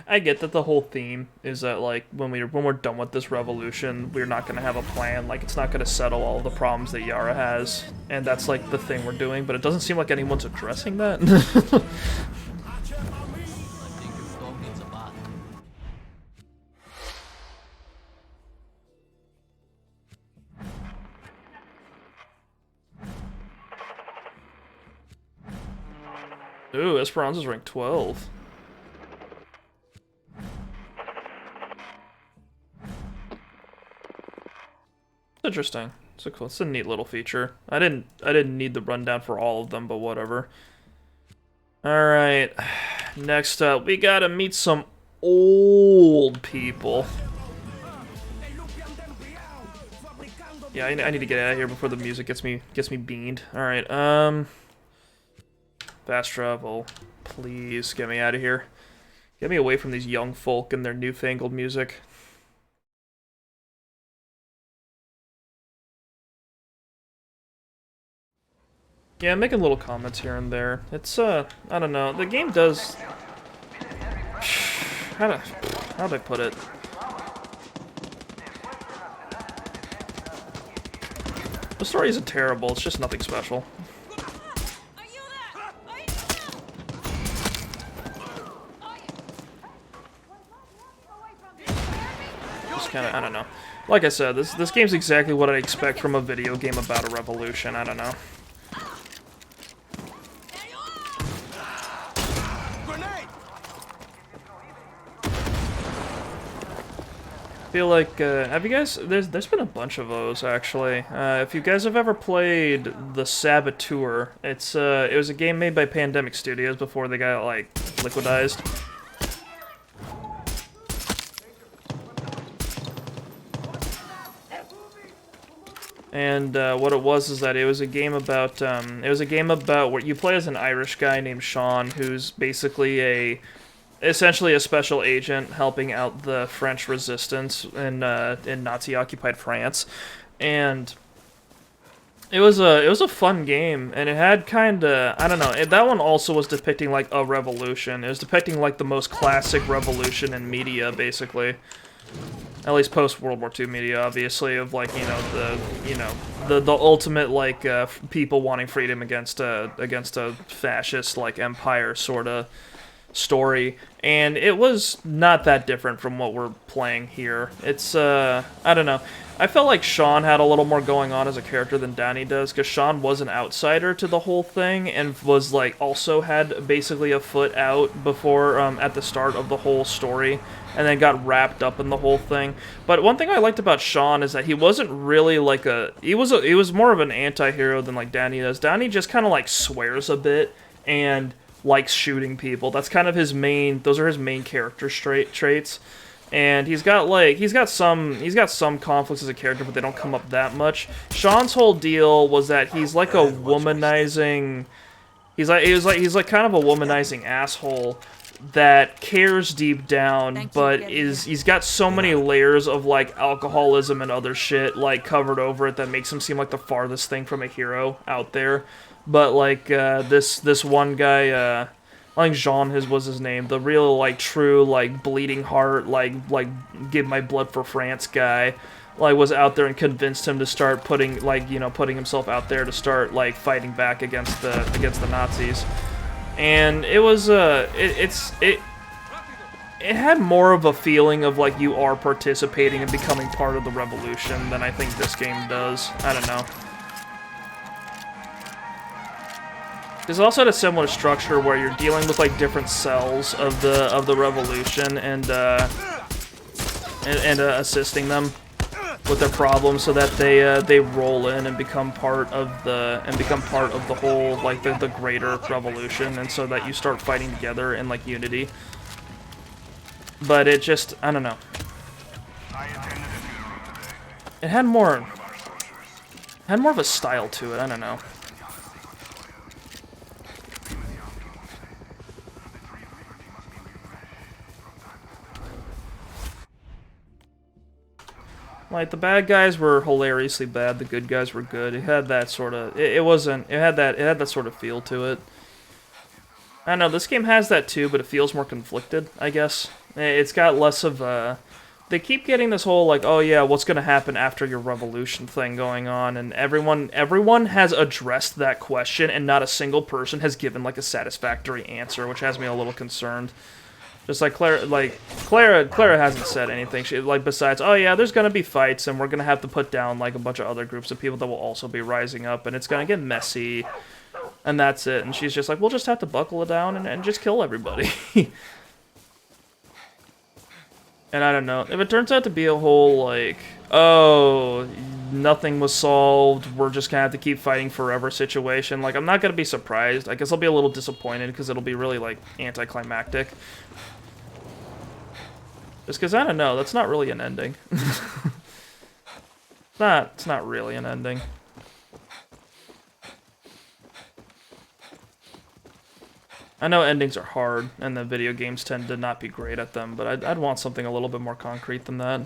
I get that the whole theme is that, like, when we're done with this revolution, we're not gonna have a plan. Like, it's not gonna settle all the problems that Yara has, and that's like the thing we're doing. But it doesn't seem like anyone's addressing that. Ooh, Esperanza's rank 12. Interesting. It's cool. It's a neat little feature. I didn't need the rundown for all of them, but whatever. All right. Next up, we gotta meet some old people. Yeah, I need to get out of here before the music gets me beamed. All right. Fast travel. Please get me out of here. Get me away from these young folk and their newfangled music. Yeah, I'm making little comments here and there. It's, I don't know. The game does... How'd I put it? The story isn't terrible, it's just nothing special. Just kinda, I don't know. Like I said, this game's exactly what I expect from a video game about a revolution, I don't know. I feel like, have you guys, there's been a bunch of those, actually. If you guys have ever played The Saboteur, it was a game made by Pandemic Studios before they got, like, liquidized. And what it was is that it was a game about where you play as an Irish guy named Sean, who's basically essentially a special agent helping out the French resistance in Nazi-occupied France, and it was a fun game, and it had kinda, I don't know, that one also was depicting like a revolution. It was depicting like the most classic revolution in media, basically. At least post World War II media, obviously, of like the ultimate like people wanting freedom against a fascist like empire sorta story, and it was not that different from what we're playing here. It's I don't know. I felt like Sean had a little more going on as a character than Dani does, because Sean was an outsider to the whole thing and was like also had basically a foot out before at the start of the whole story, and then got wrapped up in the whole thing. But one thing I liked about Sean is that he wasn't really like he was more of an anti-hero than like Dani does. Dani just kind of like swears a bit and likes shooting people. That's kind of his main. Those are his main character traits. And he's got some conflicts as a character, but they don't come up that much. Sean's whole deal was that he's like a womanizing. He's like kind of a womanizing asshole that cares deep down, but he's got so many layers of like alcoholism and other shit like covered over it that makes him seem like the farthest thing from a hero out there. But like this one guy, I think Jean was his name, the real like true like bleeding heart like give my blood for France guy, like was out there and convinced him to start putting himself out there to start like fighting back against the Nazis. And it was it had more of a feeling of like you are participating and becoming part of the revolution than I think this game does. I don't know. It's also had a similar structure where you're dealing with like different cells of the revolution and assisting them with their problems so that they roll in and become part of the whole like the greater revolution, and so that you start fighting together in like unity. But it just, I don't know. It had more of a style to it. I don't know. Like, the bad guys were hilariously bad, the good guys were good. It had that sort of... It had that sort of feel to it. I don't know, this game has that too, but it feels more conflicted, I guess. It's got less of a... They keep getting this whole, like, oh yeah, what's gonna happen after your revolution thing going on, and everyone has addressed that question, and not a single person has given, like, a satisfactory answer, which has me a little concerned. Just like Clara hasn't said anything. She besides, oh yeah, there's gonna be fights, and we're gonna have to put down like a bunch of other groups of people that will also be rising up, and it's gonna get messy, and that's it. And she's just like, we'll just have to buckle it down and just kill everybody. And I don't know if it turns out to be a whole like, oh, nothing was solved, we're just gonna have to keep fighting forever situation. Like, I'm not gonna be surprised. I guess I'll be a little disappointed because it'll be really like anticlimactic. Just because, I don't know, that's not really an ending. It's not really an ending. I know endings are hard, and the video games tend to not be great at them, but I'd want something a little bit more concrete than that.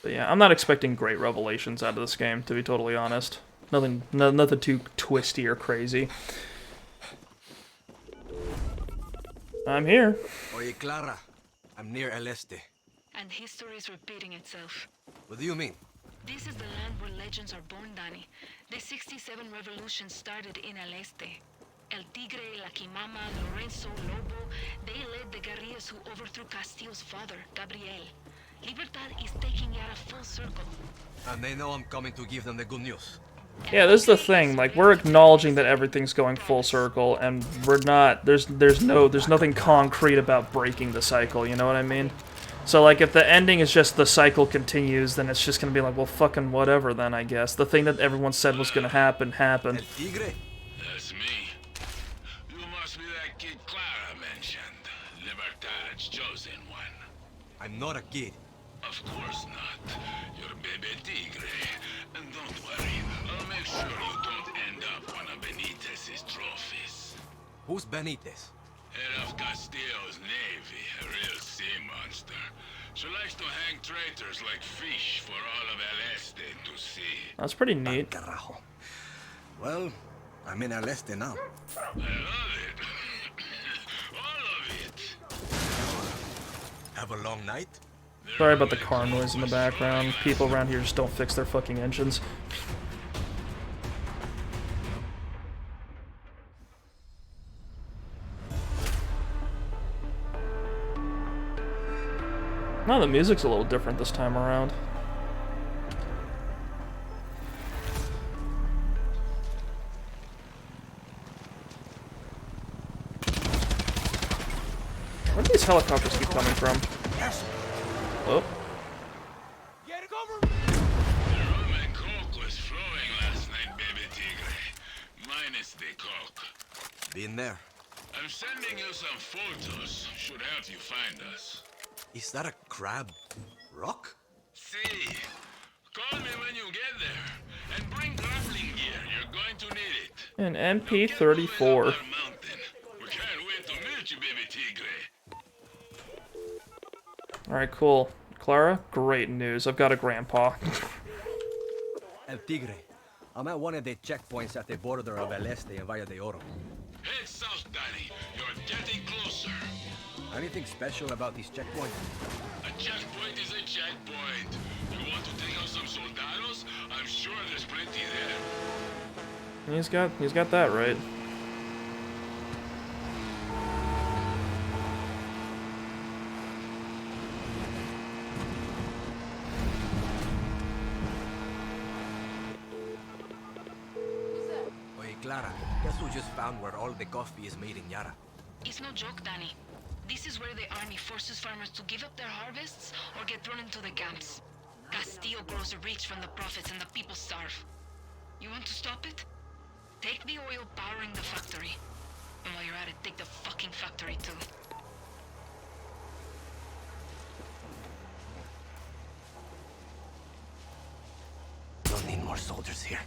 But yeah, I'm not expecting great revelations out of this game, to be totally honest. Nothing too twisty or crazy. I'm here. Oye, Clara, I'm near El Este. And history is repeating itself. What do you mean? This is the land where legends are born, Dani. The 67 revolution started in El Este. El Tigre, La Quimama, Lorenzo, Lobo, they led the guerrillas who overthrew Castillo's father, Gabriel. Libertad is taking Yara full circle. And they know I'm coming to give them the good news. Yeah, this is the thing. Like, we're acknowledging that everything's going full circle, and we're not. There's nothing concrete about breaking the cycle. You know what I mean? So, like, if the ending is just the cycle continues, then it's just gonna be like, well, fucking whatever. Then I guess the thing that everyone said was gonna happen happened. That's me. You must be that kid Clara mentioned. Libertad's chosen one. I'm not a kid. Of course not. You're baby Tigre. And don't worry, I'll make sure you don't end up one of Benitez's trophies. Who's Benitez? Head of Castillo's navy, a real sea monster. She likes to hang traitors like fish for all of El Este to see. That's pretty neat. Carajo. Well, I'm in El Este now. I love it. All of it. Have a long night? Sorry about the car noise in the background. People around here just don't fix their fucking engines. No, the music's a little different this time around. Where do these helicopters keep coming from? Oh. The rum and coke was flowing last night, baby Tigre. finest they cook. Been there. I'm sending you some photos. Should help you find us. Is that a crab rock? See, call me when you get there, and bring grappling gear. You're going to need it. An MP-34. We can't wait to meet you, baby tigre. Alright, cool. Clara, great news. I've got a grandpa. El Tigre. I'm at one of the checkpoints at the border of El Este and Valle de Oro. Head south, Dani. You're getting closer. Anything special about these checkpoints? A checkpoint is a checkpoint. You want to take out some soldados? I'm sure there's plenty there. He's got that right. Oye, Clara, guess who just found where all the coffee is made in Yara? It's no joke, Dani. This is where the army forces farmers to give up their harvests or get thrown into the camps. Castillo grows rich from the profits and the people starve. You want to stop it? Take the oil powering the factory. And while you're at it, take the fucking factory too. Don't need more soldiers here.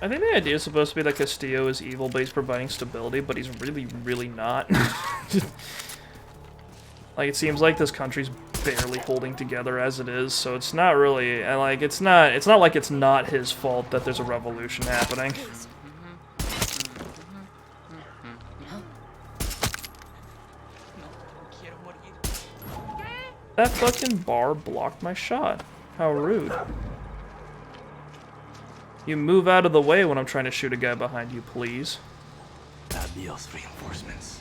I think the idea is supposed to be that Castillo is evil, but he's providing stability, but he's really, really not. Like, it seems like this country's barely holding together as it is, so it's not really, and like, it's not like it's not his fault that there's a revolution happening. That fucking bar blocked my shot. How rude. You move out of the way when I'm trying to shoot a guy behind you, please. Adios, reinforcements.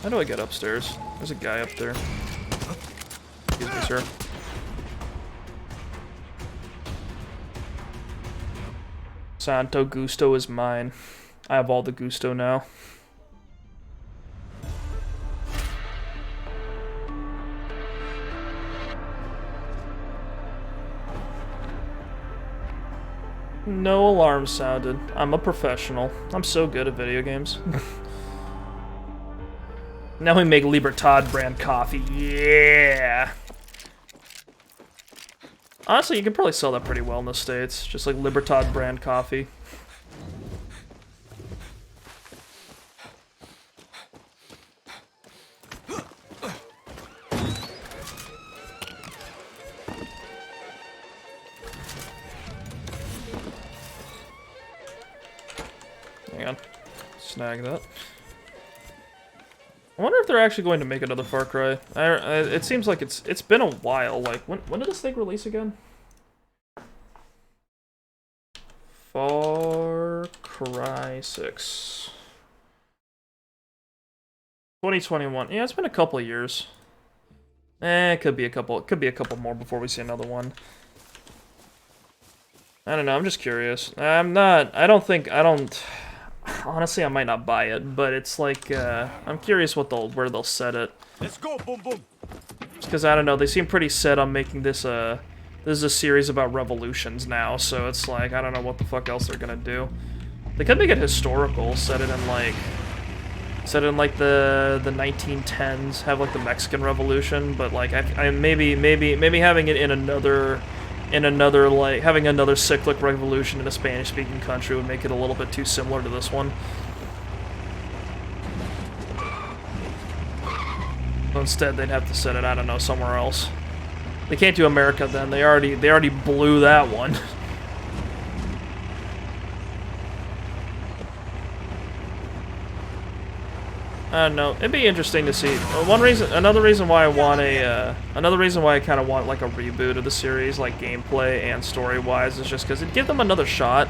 How do I get upstairs? There's a guy up there. Excuse me, sir. Santo Gusto is mine. I have all the gusto now. No alarm sounded. I'm a professional. I'm so good at video games. Now we make Libertad brand coffee. Yeah! Honestly, you can probably sell that pretty well in the States. Just like Libertad brand coffee. Hang on. Snag that. I wonder if they're actually going to make another Far Cry. It seems like it's been a while. Like, when did this thing release again? Far Cry 6. 2021. Yeah, it's been a couple of years. It could be a couple more before we see another one. I don't know, I'm just curious. Honestly, I might not buy it, but it's like, I'm curious where they'll set it. Let's go, boom boom. Just because, I don't know, they seem pretty set on making this, this is a series about revolutions now, so it's like, I don't know what the fuck else they're gonna do. They could make it historical, set it in like the 1910s, have like the Mexican Revolution, but like, maybe having it in another, like, having another cyclic revolution in a Spanish-speaking country would make it a little bit too similar to this one. So instead, they'd have to set it, I don't know, somewhere else. They can't do America then. They already blew that one. I don't know. It'd be interesting to see. Another reason why I kind of want like a reboot of the series, like gameplay and story-wise, is just because it'd give them another shot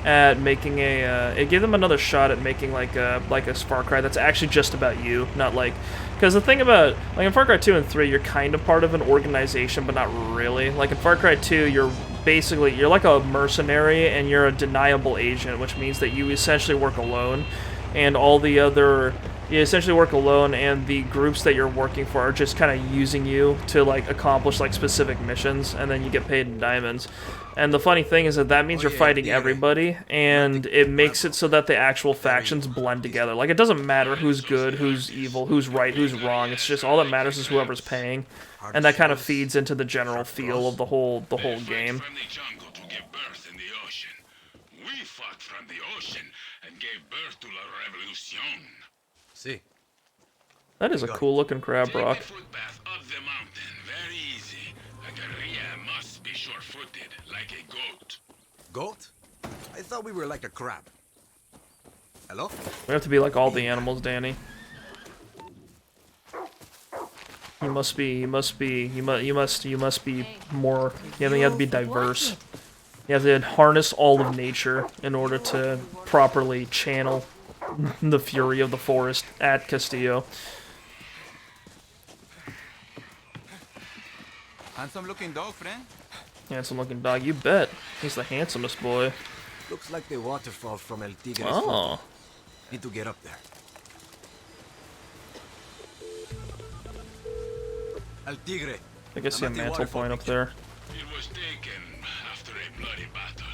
at making like a Far Cry that's actually just about you, not like, because the thing about, like, in Far Cry 2 and 3, you're kind of part of an organization, but not really. Like in Far Cry 2, basically, you're like a mercenary and you're a deniable agent, which means that you essentially work alone, and all the other, you essentially work alone, and the groups that you're working for are just kind of using you to like accomplish like specific missions, and then you get paid in diamonds. And the funny thing is that that means you're fighting everybody, and it makes it so that the actual factions blend together. Like, it doesn't matter who's good, who's evil, who's right, who's wrong. It's just all that matters is whoever's paying, and that kind of feeds into the general feel of the whole game. From the jungle to give birth in the ocean. We fought from the ocean and gave birth to la revolution. See. That is a cool looking crab rock. Take the footpath up the mountain. Very easy. A guerrilla must be sure-footed, like a goat. Goat? I thought we were like a crab. Hello? We have to be like all the animals, Danny. You must be more. You have to be diverse. You have to harness all of nature in order to properly channel the fury of the forest at Castillo. Handsome-looking dog, friend. Handsome-looking dog, you bet. He's the handsomest boy. Looks like the waterfall from El Tigre's Oh. photo. Need to get up there. El Tigre. I guess see a mantle point up there. It was taken after a bloody battle.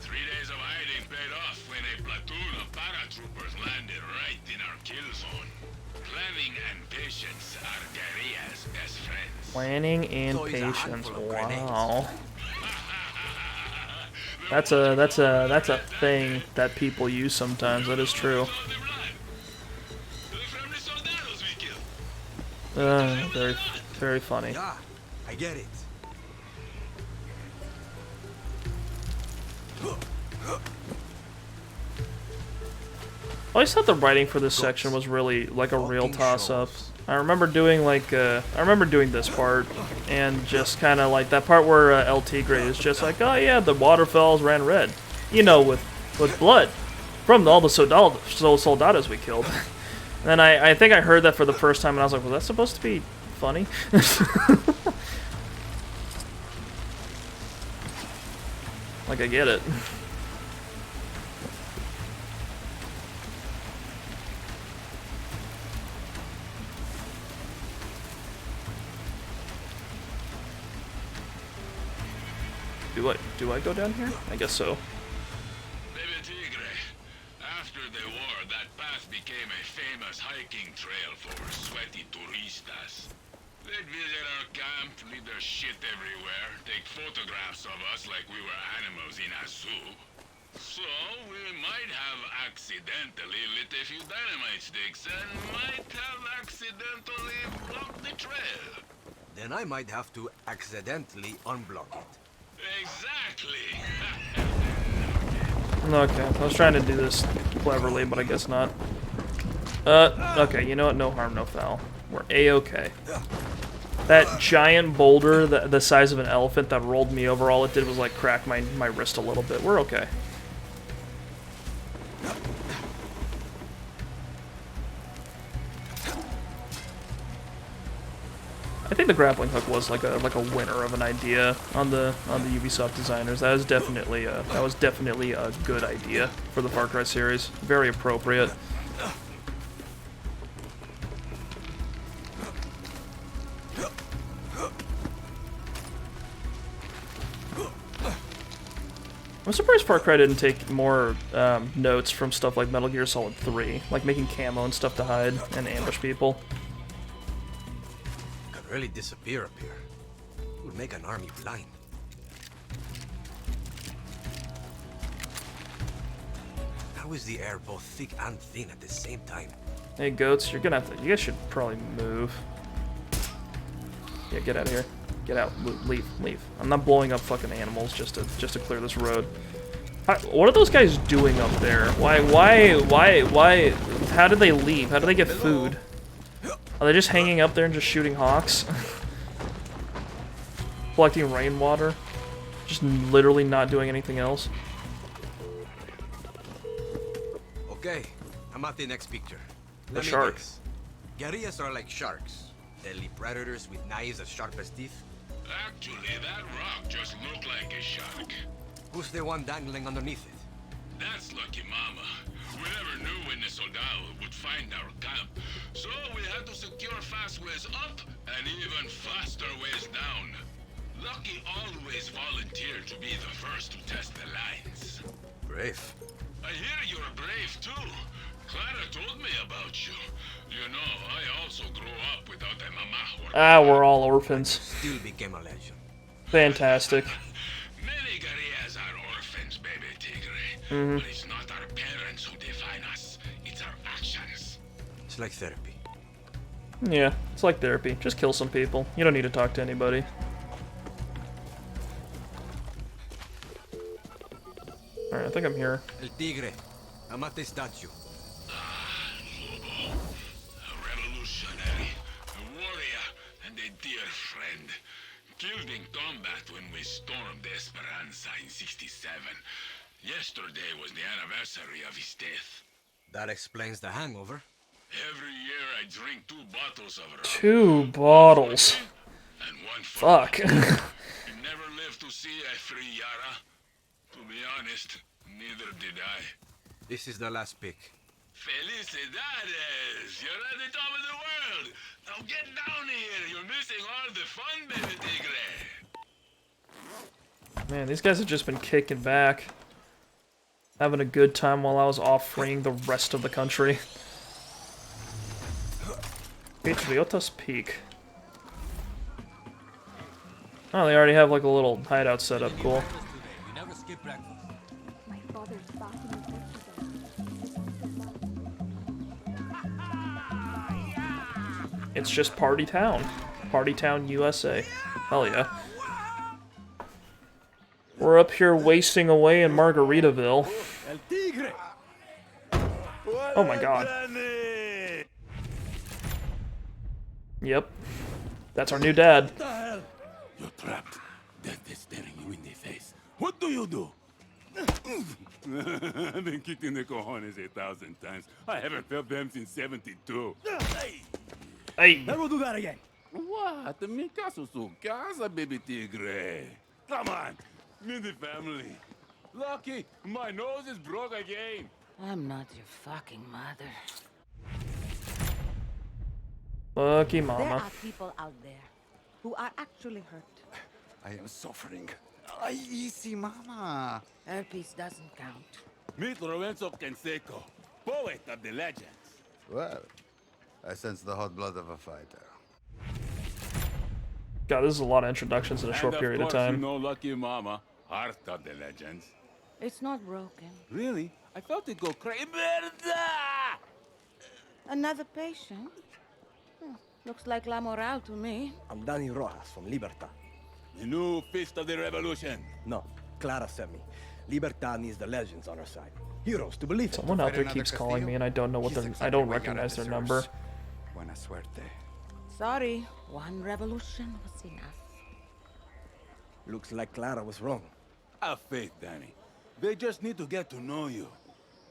3 days of hiding paid off when a platoon of paratroopers landed right in our kill zone. Planning and patience are guerrillas' best friends. Planning and patience. Wow. That's a thing that people use sometimes. That is true. Very funny. Yeah, I get it. I always thought the writing for this section was really like a real toss-up. I remember doing like I remember doing this part, and just kind of like that part where El Tigre is just like, oh yeah, the waterfalls ran red, you know, with blood from all the soldados we killed. And I think I heard that for the first time, and I was like, was that supposed to be funny? Like, I get it. Do I go down here? I guess so. Baby Tigre, after the war, that path became a famous hiking trail for sweaty turistas. They'd visit our camp, leave their shit everywhere, take photographs of us like we were animals in a zoo. So, we might have accidentally lit a few dynamite sticks and might have accidentally blocked the trail. Then I might have to accidentally unblock it. Exactly. Okay, I was trying to do this cleverly, but I guess not. Okay, you know what? No harm, no foul. We're A-okay. That giant boulder, the size of an elephant that rolled me over, all it did was like crack my wrist a little bit. We're okay. I think the grappling hook was like a winner of an idea on the Ubisoft designers. That was definitely a good idea for the Far Cry series. Very appropriate. I'm surprised Far Cry didn't take more notes from stuff like Metal Gear Solid 3, like making camo and stuff to hide and ambush people. Really disappear up here. It would make an army blind. How is the air both thick and thin at the same time? Hey goats, you guys should probably move. Yeah, get out of here. Get out. Leave. I'm not blowing up fucking animals just to clear this road. What are those guys doing up there? Why? How did they leave? How did they get food? Are they just hanging up there and just shooting hawks? Collecting rainwater? Just literally not doing anything else? Okay, I'm at the next picture. The shark. Guerrillas are like sharks. Deadly predators with knives as sharp as teeth. Actually, that rock just looked like a shark. Who's the one dangling underneath it? That's Lucky Mama. We never knew when the Soldado would find our camp, so we had to secure fast ways up and even faster ways down. Lucky always volunteered to be the first to test the lines. Brave. I hear you're brave too. Clara told me about you. You know, I also grew up without a mama. Ah, we're all orphans. Still became a legend. Fantastic. Many guerrillas are orphans, baby Tigre. Mm-hmm. But it's not our parents who define us. It's our actions. It's like therapy. Yeah, it's like therapy. Just kill some people. You don't need to talk to anybody. Alright, I think I'm here. El Tigre. I'm at the statue. Lobo. A revolutionary, a warrior, and a dear friend. Killed in combat when we stormed Esperanza in '67. Yesterday was the anniversary of his death. That explains the hangover. Every year I drink 2 bottles of rum. 2 bottles. And 1 Fuck. You never lived to see a free Yara. To be honest, neither did I. This is the last pick. Felicidades! You're at the top of the world! Now get down here! You're missing all the fun, baby Tigre! Man, these guys have just been kicking back. Having a good time while I was off freeing the rest of the country. Patriotas Peak. Oh, they already have like a little hideout set up. Cool. We never skip breakfast. My father's back in the It's just Party Town. Party Town, USA. Hell yeah. We're up here wasting away in Margaritaville. El Tigre. Oh my god. Yep. That's our new dad. What the hell? You're trapped. Death is staring you in the face. What do you do? I've been kicked in the cojones 1,000 times. I haven't felt them since '72. Hey. Never do that again. What? Mi caso su casa, baby Tigre. Come on. Meet the family. Lucky, my nose is broke again. I'm not your fucking mother. Lucky There mama. are people out there who are actually hurt. I am suffering. Ay, easy, mama. Herpes doesn't count. Meet Lorenzo Canseco, poet of the legends. Well, I sense the hot blood of a fighter. God, this is a lot of introductions in a short period of You time. know Lucky Mama, heart of the legends. It's not broken. Really? I felt it go crazy. Another patient? Looks like La Moral to me. I'm Dani Rojas from Libertad. The new fist of the revolution. No, Clara sent me. Libertad needs the legends on her side. Heroes to believe in. Someone out there keeps calling me and I don't know what their I don't recognize their number. Buena suerte. Sorry, one revolution was enough. Looks like Clara was wrong. Have faith, Dani. They just need to get to know you.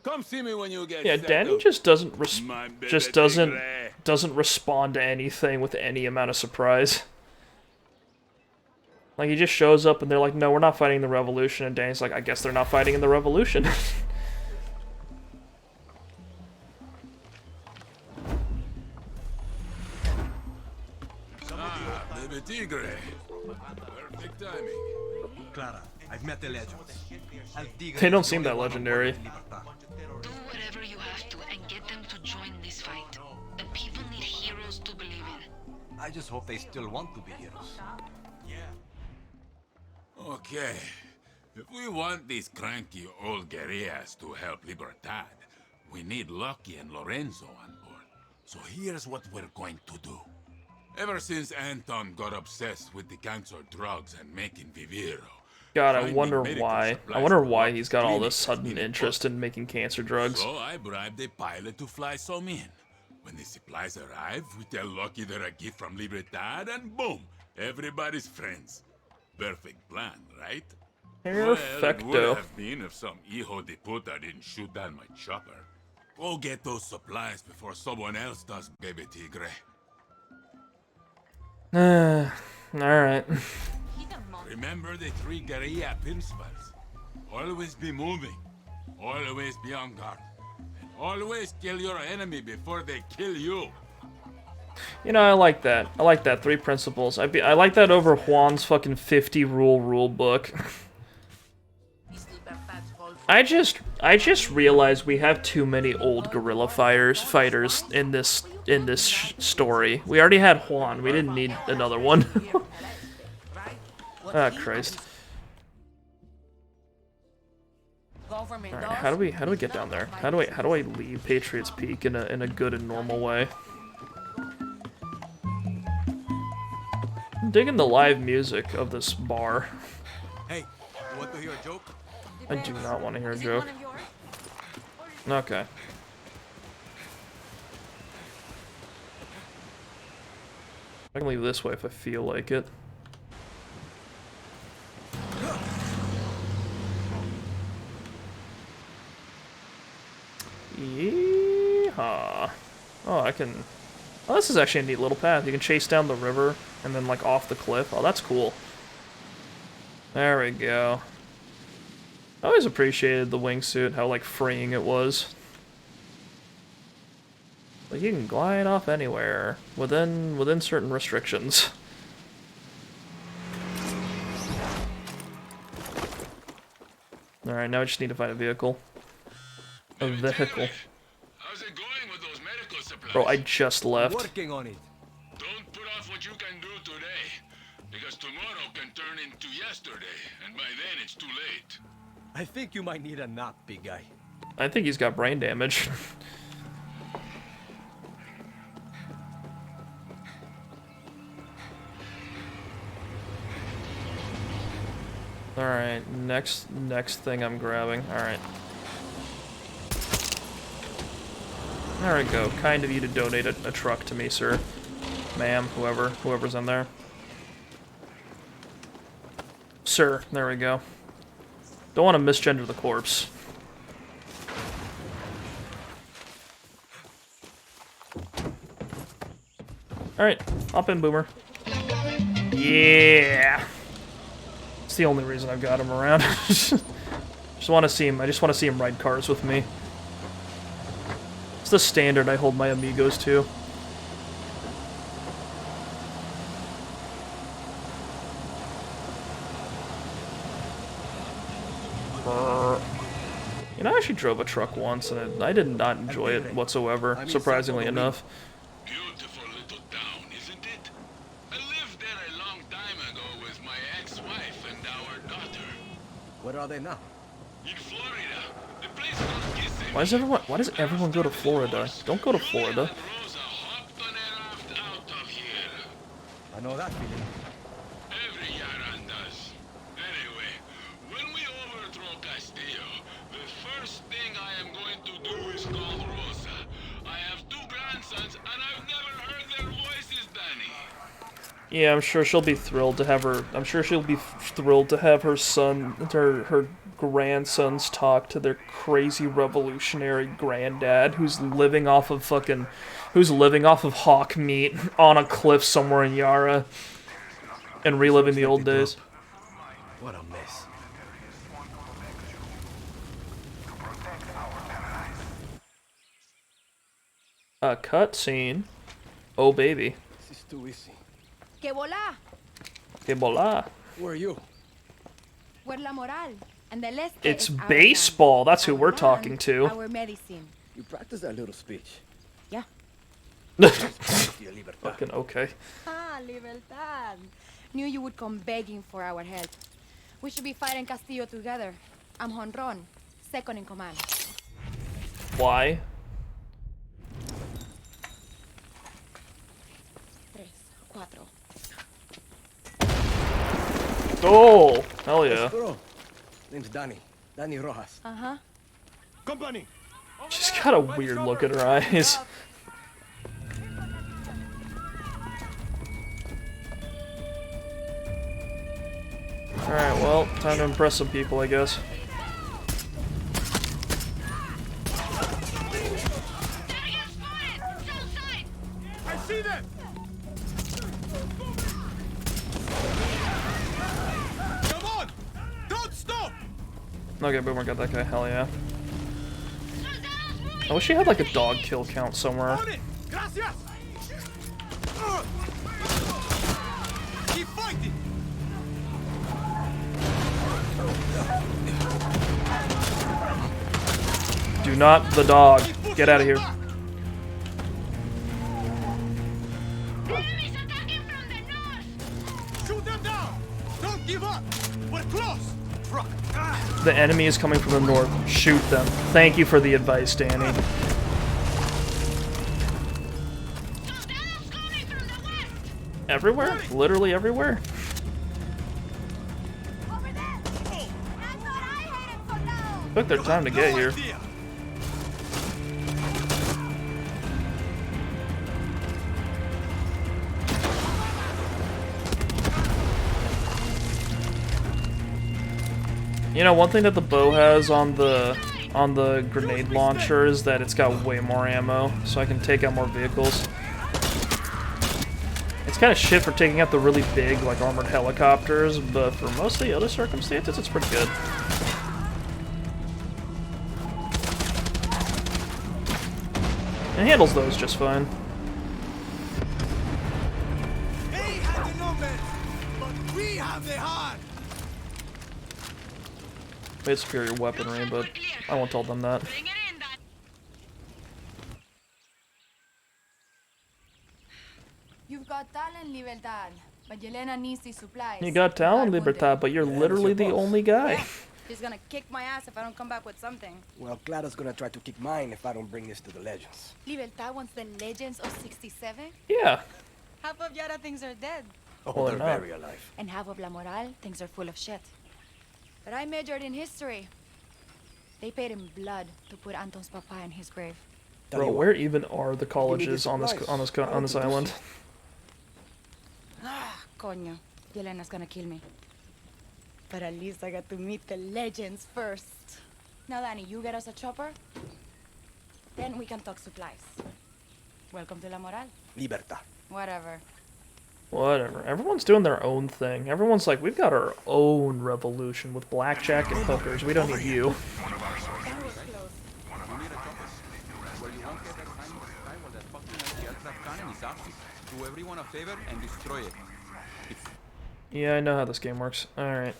Come see me when you get Yeah, settled. Dani just doesn't My baby doesn't respond to anything with any amount of surprise. Like, he just shows up and they're like, no, we're not fighting the revolution, and Dani's like, I guess they're not fighting in the revolution. Baby Tigre. Perfect timing. Clara, I've met the legends. El Tigre They don't is seem the that only one legendary. who Libertad. Do whatever you have to and get them to join this fight. The people need heroes to believe in. I just hope they still want to be heroes. Okay. If we want these cranky old guerrillas to help Libertad, we need Lucky and Lorenzo on board. So here's what we're going to do. Ever since Anton got obsessed with the cancer drugs and making Viviro, God, I finding wonder medical why. I supplies wonder for why Lucky's he's got all clinic this has sudden been interest in making cancer drugs. So I bribed a pilot to fly some in. When the supplies arrive, we tell Lucky they're a gift from Libertad, and boom, everybody's friends. Perfect plan, right? Well, it would Perfecto. have been if some hijo de puta didn't shoot down my chopper. Go get those supplies before someone else does, baby Tigre. Alright. Remember the three guerrilla principles. Always be moving. Always be on guard. And always kill your enemy before they kill you. You know, I like that. I like that. 3 principles. I like that over Juan's fucking 50 rule book. I just realized we have too many old guerrilla fighters in this story. We already had Juan. We didn't need another one. Ah, Christ. Alright, how do we get down there? How do I leave Patriots Peak in a good and normal way? I'm digging the live music of this bar. Hey, you want to hear a joke? I do not want to hear a joke. Okay. I can leave this way if I feel like it. Yeehaw. Oh, I can... Oh, this is actually a neat little path. You can chase down the river and then, like, off the cliff. Oh, that's cool. There we go. I always appreciated the wingsuit, how, like, freeing it was. Like, you can glide off anywhere, within certain restrictions. Alright, now I just need to find a vehicle. A vehicle. How's it going with those medical supplies? Bro, I just left. Working on it. Don't put off what you can do today, because tomorrow can turn into yesterday, and by then it's too late. I think you might need a nap, big guy. I think he's got brain damage. Alright, next thing I'm grabbing. Alright. There we go. Kind of you to donate a truck to me, sir. Ma'am, whoever's in there. Sir, there we go. Don't want to misgender the corpse. Alright, hop in, Boomer. Yeah! It's the only reason I've got him around. just want to see him. I just want to see him ride cars with me. It's the standard I hold my amigos to. You know, I actually drove a truck once, and I did not enjoy it whatsoever, surprisingly enough. Beautiful little town, isn't it? I lived there a long time ago with my ex-wife and our daughter. Where are they now? In Florida. The place called Kissimmee. Why does everyone go to Florida? Don't go to Florida. I know that feeling. Every Yaran does. Anyway, when we overthrow Castillo, the first thing I am going to do is call Rosa. I have 2 grandsons, and I've never heard their voices, Dani. Yeah, I'm sure she'll be thrilled to have her. I'm sure she'll be thrilled to have her her grandsons talk to their crazy revolutionary granddad who's living off of hawk meat on a cliff somewhere in Yara and reliving the old days. What a mess. A cutscene. Oh baby. This is too easy. Que volá. Que bola. Where are you? We're La Moral. And the Leste It's is our baseball. land. That's who Our we're land, talking to. Our medicine. You practice that little speech. Yeah. Fucking okay. Ah, Libertad. Knew you would come begging for our help. We should be fighting Castillo together. I'm Honron, second in command. Why? 3, 4. Oh, hell yeah. Bro, name's Dani. Dani Rojas. Uh-huh. Company. She's got a weird look in her eyes. Alright, well, time to impress some people, I guess. I see them. Okay, Boomer got that guy. Hell yeah. I wish he had like a dog kill count somewhere. Keep fighting. Do not the dog. Get out of here. Shoot them down. Don't give up. We're close. The enemy is coming from the north. Shoot them. Thank you for the advice, Dani. Everywhere? Literally everywhere? Took their time to get here. You know, one thing that the bow has on the grenade launcher is that it's got way more ammo, so I can take out more vehicles. It's kind of shit for taking out the really big, like, armored helicopters, but for most of the other circumstances, it's pretty good. It handles those just fine. They have the numbers, but we have the heart. We had superior weaponry, but I won't tell them that. You've got talent, Libertad, but Yelena needs these supplies. You got talent, Libertad, but you're literally the only guy. Yeah. She's gonna kick my ass if I don't come back with something. Well, Clara's gonna try to kick mine if I don't bring this to the legends. Libertad wants the legends of 67? Yeah. Half of Yara thinks they're dead. Oh, they're very alive. And half of La Moral thinks they're full of shit. But I majored in history. They paid in blood to put Anton's papa in his grave. Bro, where even are the colleges on this island? Ah, coño. Yelena's gonna kill me. But at least I got to meet the legends first. Now, Dani, you get us a chopper. Then we can talk supplies. Welcome to La Moral. Libertad. Whatever. Whatever. Everyone's doing their own thing. Everyone's like, we've got our own revolution with blackjack and hookers. We don't need you. Do everyone a favor and destroy it. Yeah, I know how this game works. Alright.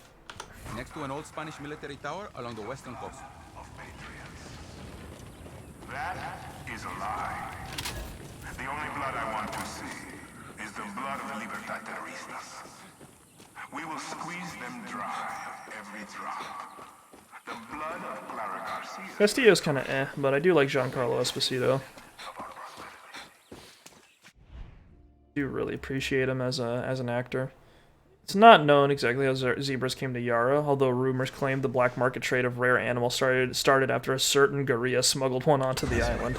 Next to an old Spanish military tower along the western coast. That is a lie. The only blood I want to see is the blood of the Libertadoristas. We will squeeze them dry, every drop. The blood of Clara Garcia. Castillo's kind of eh, but I do like Giancarlo Esposito. I do really appreciate him as an actor. It's not known exactly how zebras came to Yara, although rumors claim the black market trade of rare animals started after a certain guerrilla smuggled one onto the island.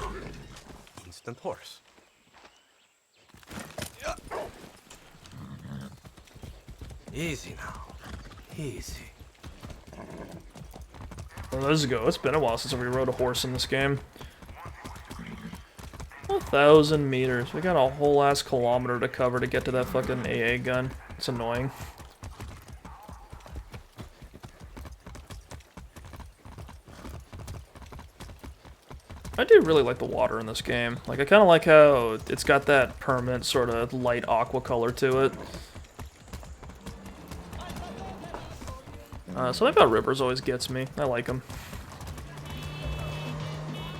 Instant horse. Easy now. Easy. Well, let's go. It's been a while since we rode a horse in this game. 1,000 meters. We got a whole ass kilometer to cover to get to that fucking AA gun. It's annoying. I do really like the water in this game. Like, I kind of like how it's got that permanent sort of light aqua color to it. Something about rivers always gets me. I like them.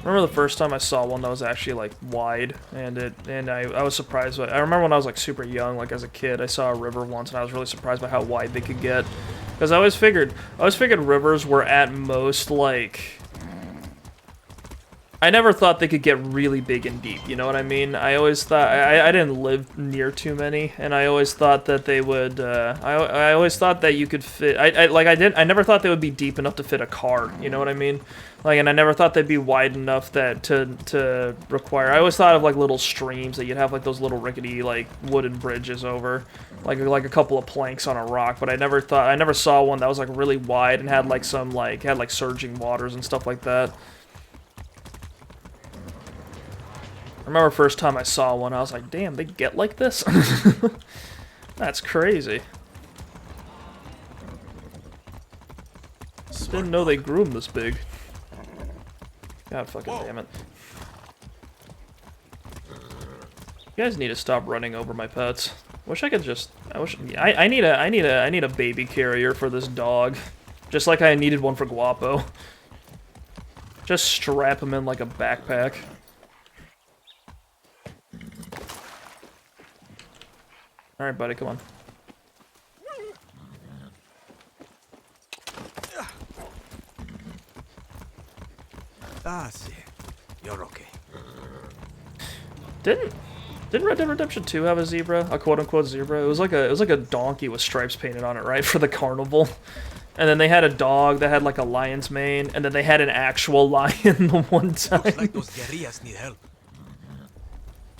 I remember the first time I saw one that was actually like wide, and I was surprised. I remember when I was like super young, like as a kid, I saw a river once, and I was really surprised by how wide they could get. Because I always figured rivers were at most like. I never thought they could get really big and deep. You know what I mean? I always thought I didn't live near too many, and I always thought that they would. I always thought that you could fit. I never thought they would be deep enough to fit a car. You know what I mean? Like, and I never thought they'd be wide enough that to require. I always thought of like little streams that you'd have like those little rickety like wooden bridges over, like a couple of planks on a rock. But I never saw one that was like really wide and had like some had surging waters and stuff like that. I remember first time I saw one, I was like, damn, they get like this? That's crazy. Didn't know they grew them this big. God fucking damn it. You guys need to stop running over my pets. Wish I could just. I need a baby carrier for this dog, just like I needed one for Guapo. Just strap him in like a backpack. All right, buddy, come on. Ah, see, you're okay. Didn't Red Dead Redemption 2 have a zebra? A quote-unquote zebra? It was like a donkey with stripes painted on it, right? For the carnival. And then they had a dog that had like a lion's mane, and then they had an actual lion the one time. Looks like those guerrillas need help.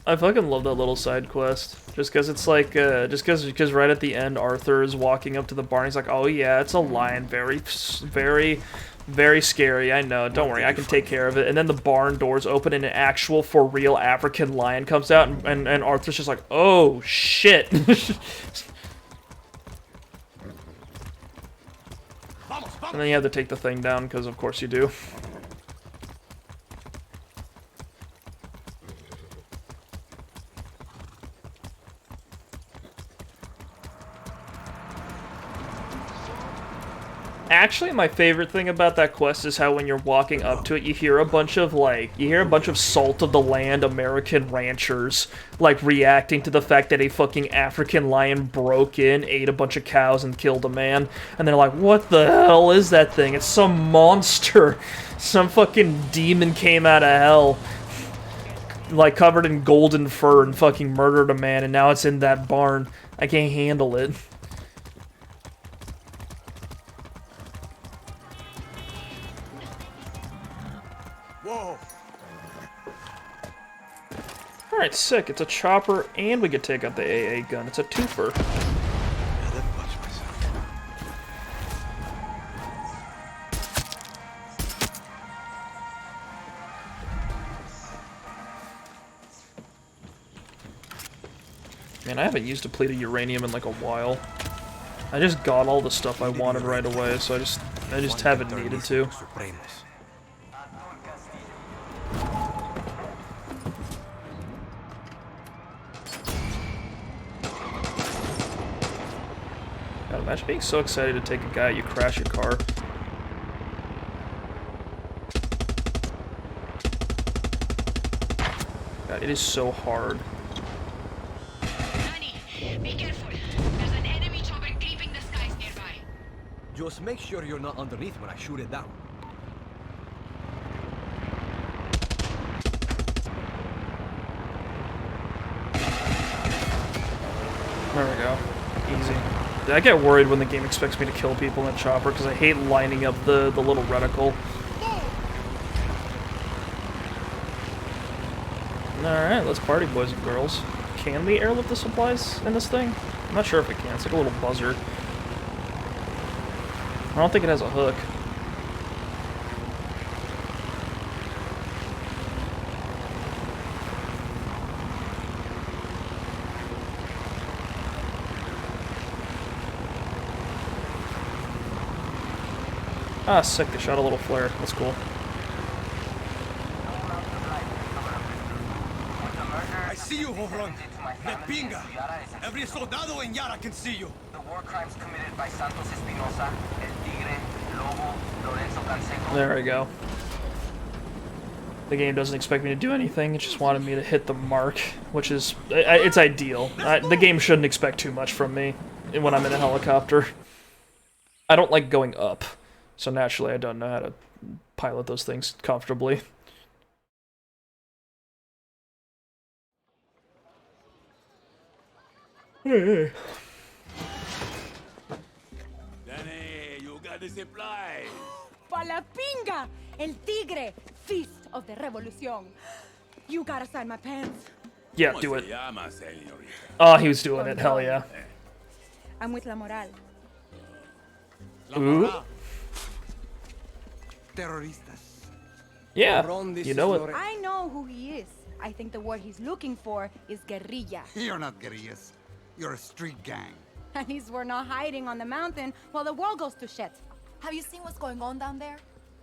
I fucking love that little side quest. Just because it's like, just because right at the end, Arthur is walking up to the barn. He's like, oh yeah, it's a lion. Very, very scary. I know. Don't worry, I can take care of it. And then the barn doors open and an actual, for real African lion comes out. And Arthur's just like, oh shit. And then you have to take the thing down, because of course you do. Actually, my favorite thing about that quest is how when you're walking up to it, you hear a bunch of, salt of the land American ranchers, like, reacting to the fact that a fucking African lion broke in, ate a bunch of cows, and killed a man. And they're like, what the hell is that thing? It's some monster. Some fucking demon came out of hell, like, covered in golden fur and fucking murdered a man, and now it's in that barn. I can't handle it. Whoa! Alright, sick. It's a chopper, and we can take out the AA gun. It's a twofer. Man, I haven't used a plate of uranium in like a while. I just got all the stuff I wanted right away, so I just haven't needed to. God, imagine being so excited to take a guy, you crash your car. God, it is so hard. Dani, be careful. There's an enemy chopper creeping the skies nearby. Just make sure you're not underneath when I shoot it down. There we go. Easy. I get worried when the game expects me to kill people in a chopper because I hate lining up the little reticle. Alright, let's party, boys and girls. Can we airlift the supplies in this thing? I'm not sure if it can. It's like a little buzzer. I don't think it has a hook. Ah, sick, they shot a little flare. That's cool. I see you, Hovron. Nepinga. Every soldado in Yara can see you. The war crimes committed by Santos Espinosa, El Tigre, Lobo, Lorenzo Canseco. There we go. The game doesn't expect me to do anything, it just wanted me to hit the mark, which is... it's ideal. The game shouldn't expect too much from me when I'm in a helicopter. I don't like going up, so naturally I don't know how to pilot those things comfortably. Dani, you got the supplies. Pa la pinga! El Tigre! Feast of the Revolution. You gotta sign my pants. Yeah, do it. Oh, he was doing it. Hell yeah. I'm with La Moral. Ooh. Terroristas. Yeah, you know it. I know who he is. I think the word he's looking for is guerrilla. You're not guerrillas. You're a street gang. At least we're not hiding on the mountain while the world goes to shit. Have you seen what's going on down there?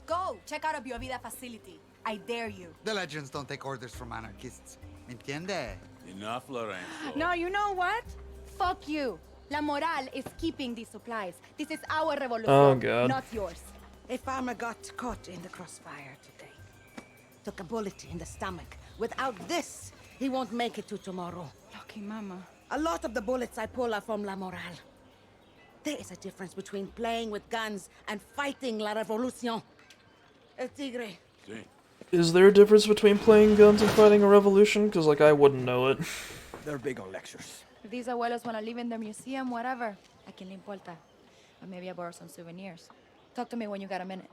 Go, check out a Biovida facility. I dare you. The legends don't take orders from anarchists. ¿Entiende? Enough, Lorenzo. No, you know what? Fuck you. La Moral is keeping these supplies. This is our revolution, Oh, God. not yours. A farmer got caught in the crossfire today. Took a bullet in the stomach. Without this, he won't make it to tomorrow. Lucky mama. A lot of the bullets I pull are from La Moral. There is a difference between playing with guns and fighting La Revolución. El Tigre. Sí. Is there a difference between playing guns and fighting a revolution? Because, like, I wouldn't know it. They're big on lectures. If these abuelos want to live in the museum, whatever. A quien le importa. Or maybe I borrow some souvenirs. Talk to me when you got a minute.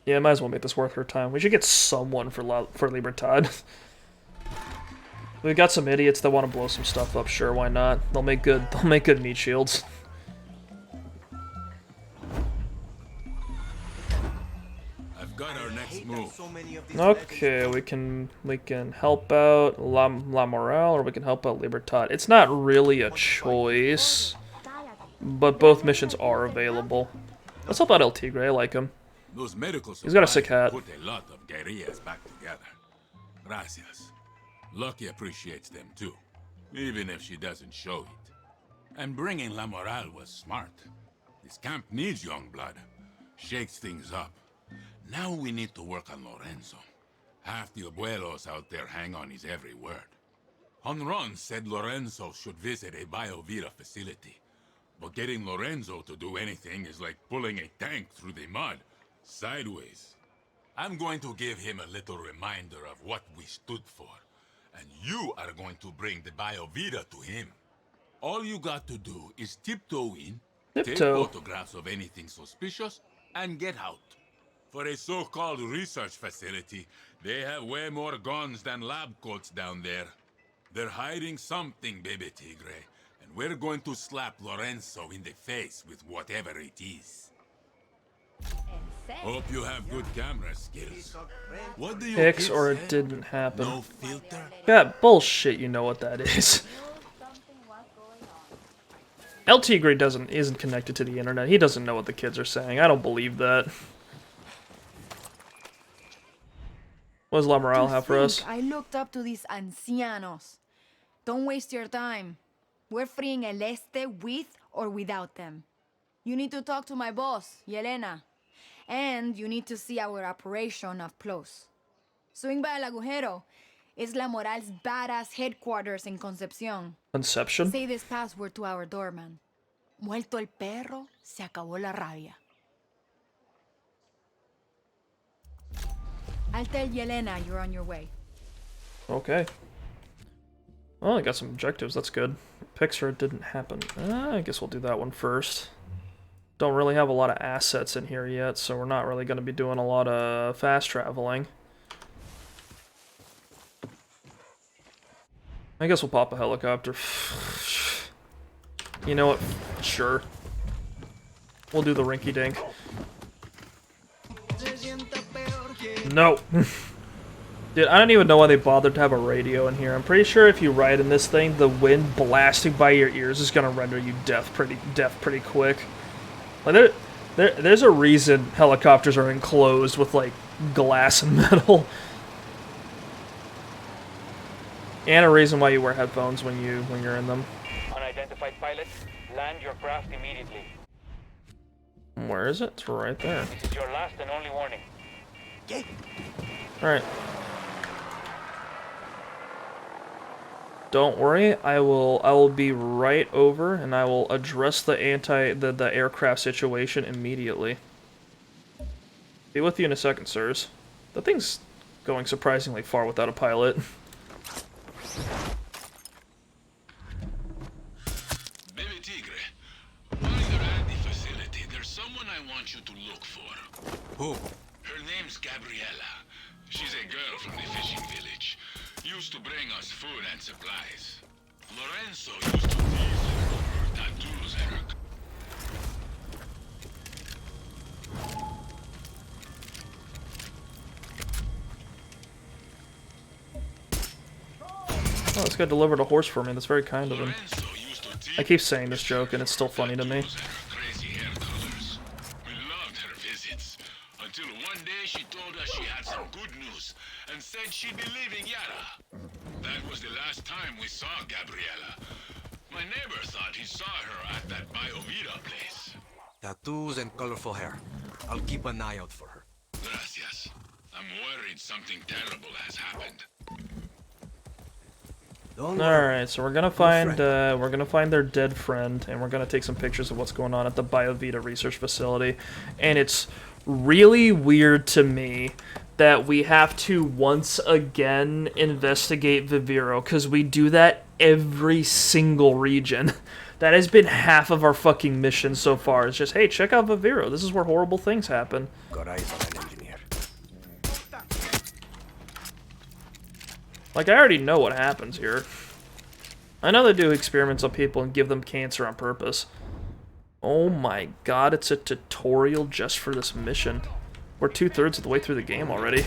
Yeah, might as well make this worth her time. We should get someone for Libertad. We've got some idiots that want to blow some stuff up. Sure, why not? They'll make good meat shields. I've got our next move. Okay, we can help out La Morale, or we can help out Libertad. It's not really a choice, but both missions are available. Let's help out El Tigre. I like him. Those medical He's got a supplies sick hat. put a lot of guerrillas back together. Gracias. Lucky appreciates them too, even if she doesn't show it. And bringing La Moral was smart. This camp needs young blood. Shakes things up. Now we need to work on Lorenzo. Half the abuelos out there hang on his every word. Honron said Lorenzo should visit a Biovida facility. But getting Lorenzo to do anything is like pulling a tank through the mud. Sideways. I'm going to give him a little reminder of what we stood for. And you are going to bring the Biovida to him. All you got to do is tiptoe in, take photographs of anything suspicious, and get out. For a so-called research facility, they have way more guns than lab coats down there. They're hiding something, baby Tigre, and we're going to slap Lorenzo in the face with whatever it is. Hope you have good camera skills. What do you X or it didn't happen. No filter? Yeah, bullshit. You know what that is. El Tigre isn't connected to the internet. He doesn't know what the kids are saying. I don't believe that. What does La Moral have for us? I looked up to these ancianos. Don't waste your time. We're freeing El Este with or without them. You need to talk to my boss, Yelena. And you need to see our operation up close. Swing by El Agujero. It's La Moral's badass headquarters in Concepción. Conception? Say this password to our doorman. Muerto el perro, se acabó la rabia. I'll tell Yelena you're on your way. Okay. Well, I got some objectives. That's good. Picture didn't happen. I guess we'll do that one first. Don't really have a lot of assets in here yet, so we're not really going to be doing a lot of fast traveling. I guess we'll pop a helicopter. You know what? Sure. We'll do the rinky-dink. No. Dude, I don't even know why they bothered to have a radio in here. I'm pretty sure if you ride in this thing, the wind blasting by your ears is going to render you deaf pretty quick. Like there's a reason helicopters are enclosed with like glass and metal. And a reason why you wear headphones when you're in them. Unidentified pilot, land your craft immediately. Where is it? It's right there. This is your last and only warning. Alright. Don't worry, I will be right over and I will address the aircraft situation immediately. Be with you in a second, sirs. That thing's going surprisingly far without a pilot. Baby Tigre, while you're at the facility, there's someone I want you to look for. Who? Her name's Gabriela. She's a girl from the fishing village. Used to bring us food and supplies. Lorenzo used to tease her over her tattoos and her... Oh, this guy delivered a horse for me. That's very kind of him. Lorenzo used to tease I keep saying this joke, and it's still funny to me. Crazy hair colors. We loved her visits. Until one day she told us she had some good news and said she'd be leaving Yara. That was the last time we saw Gabriela. My neighbor thought he saw her at that Biovita place. Tattoos and colorful hair. I'll keep an eye out for her. Gracias. I'm worried something terrible has happened. Alright, so we're gonna find their dead friend, and we're gonna take some pictures of what's going on at the Biovita research facility. And it's really weird to me that we have to once again investigate Viviro, because we do that every single region. That has been half of our fucking mission so far. It's just, hey, check out Viviro. This is where horrible things happen. Got eyes on an engineer. Like, I already know what happens here. I know they do experiments on people and give them cancer on purpose. Oh my god, it's a tutorial just for this mission. We're 2/3 of the way through the game already.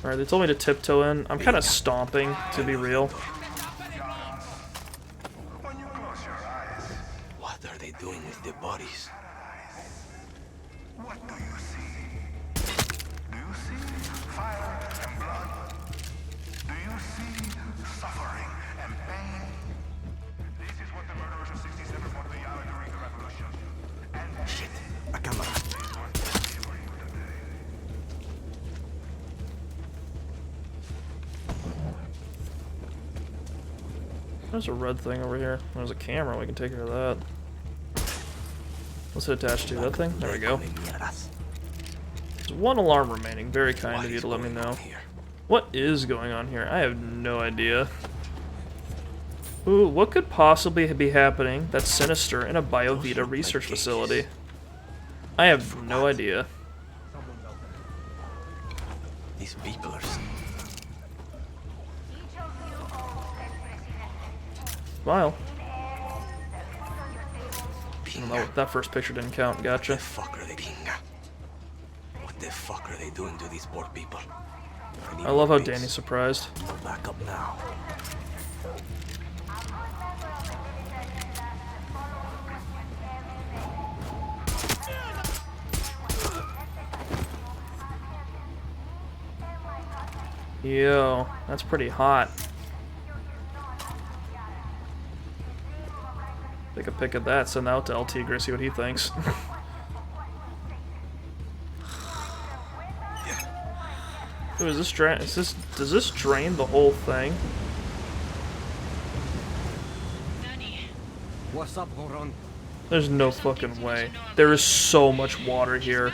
Alright, they told me to tiptoe in. I'm kind of stomping, to be real. What are they doing with the bodies? What do you see? Do you see fire and blood? Do you see suffering and pain? This is what the murderers of 67 wanted to yell during the revolution. And shit, a camera. There's a red thing over here. There's a camera. We can take care of that. What's it attached to? That thing? There we go. There's one alarm remaining. Very kind of you to let me know. What is going on here? I have no idea. Ooh, what could possibly be happening that's sinister in a Biovita research facility? I have no idea. These people are... Smile. No, that first picture didn't count. Gotcha. What the fuck are they doing? What the fuck are they doing to these poor people? I love how Dani's surprised. Back up now. Yo, that's pretty hot. Take a pic of that, send that out to El Tigre, see what he thinks. Ooh, is this does this drain the whole thing? What's up, Goron? There's no fucking way. There is so much water here.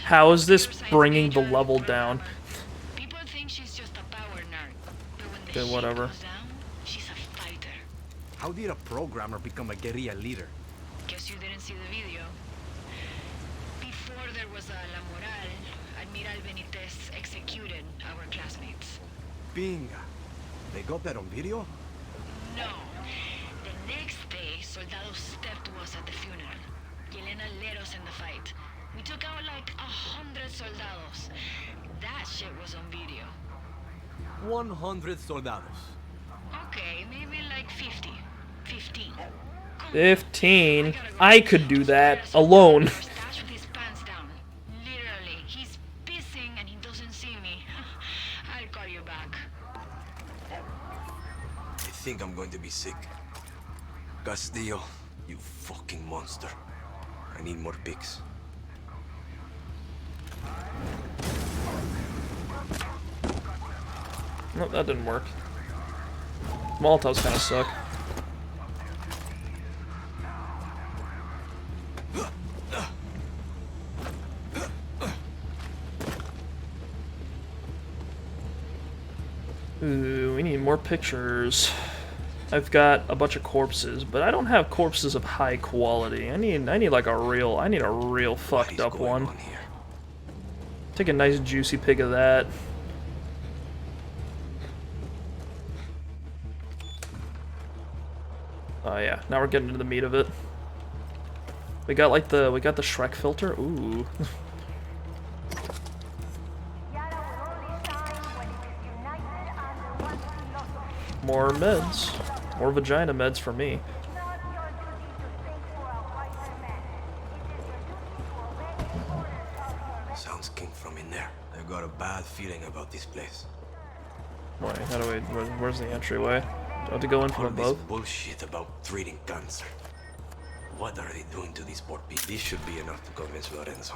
How is this bringing the level down? Okay, whatever. How did a programmer become a guerrilla leader? Guess you didn't see the video. Before there was a La Moral, Admiral Benitez executed our classmates. Pinga. They got that on video? No. The next day, soldados stepped to us at the funeral. Yelena led us in the fight. We took out like 100 soldados. That shit was on video. 100 soldados. Okay, maybe like 50. 15. 15? I could do that alone. Literally, he's pissing and he doesn't see me. I'll call you back. I think I'm going to be sick. Castillo, you fucking monster. I need more pics. Nope, that didn't work. Molotovs kind of suck. Ooh, we need more pictures. I've got a bunch of corpses, but I don't have corpses of high quality. I need like a real fucked up one. Take a nice juicy pic of that. Oh yeah, now we're getting into the meat of it. We got the Shrek filter. Ooh. more meds. More vagina meds for me. Sounds king from in there. I got a bad feeling about this place. Wait, how do we... where's the entryway? Do I have to go in from All this above? bullshit about treating cancer. What are they doing to these poor people? This should be enough to convince Lorenzo.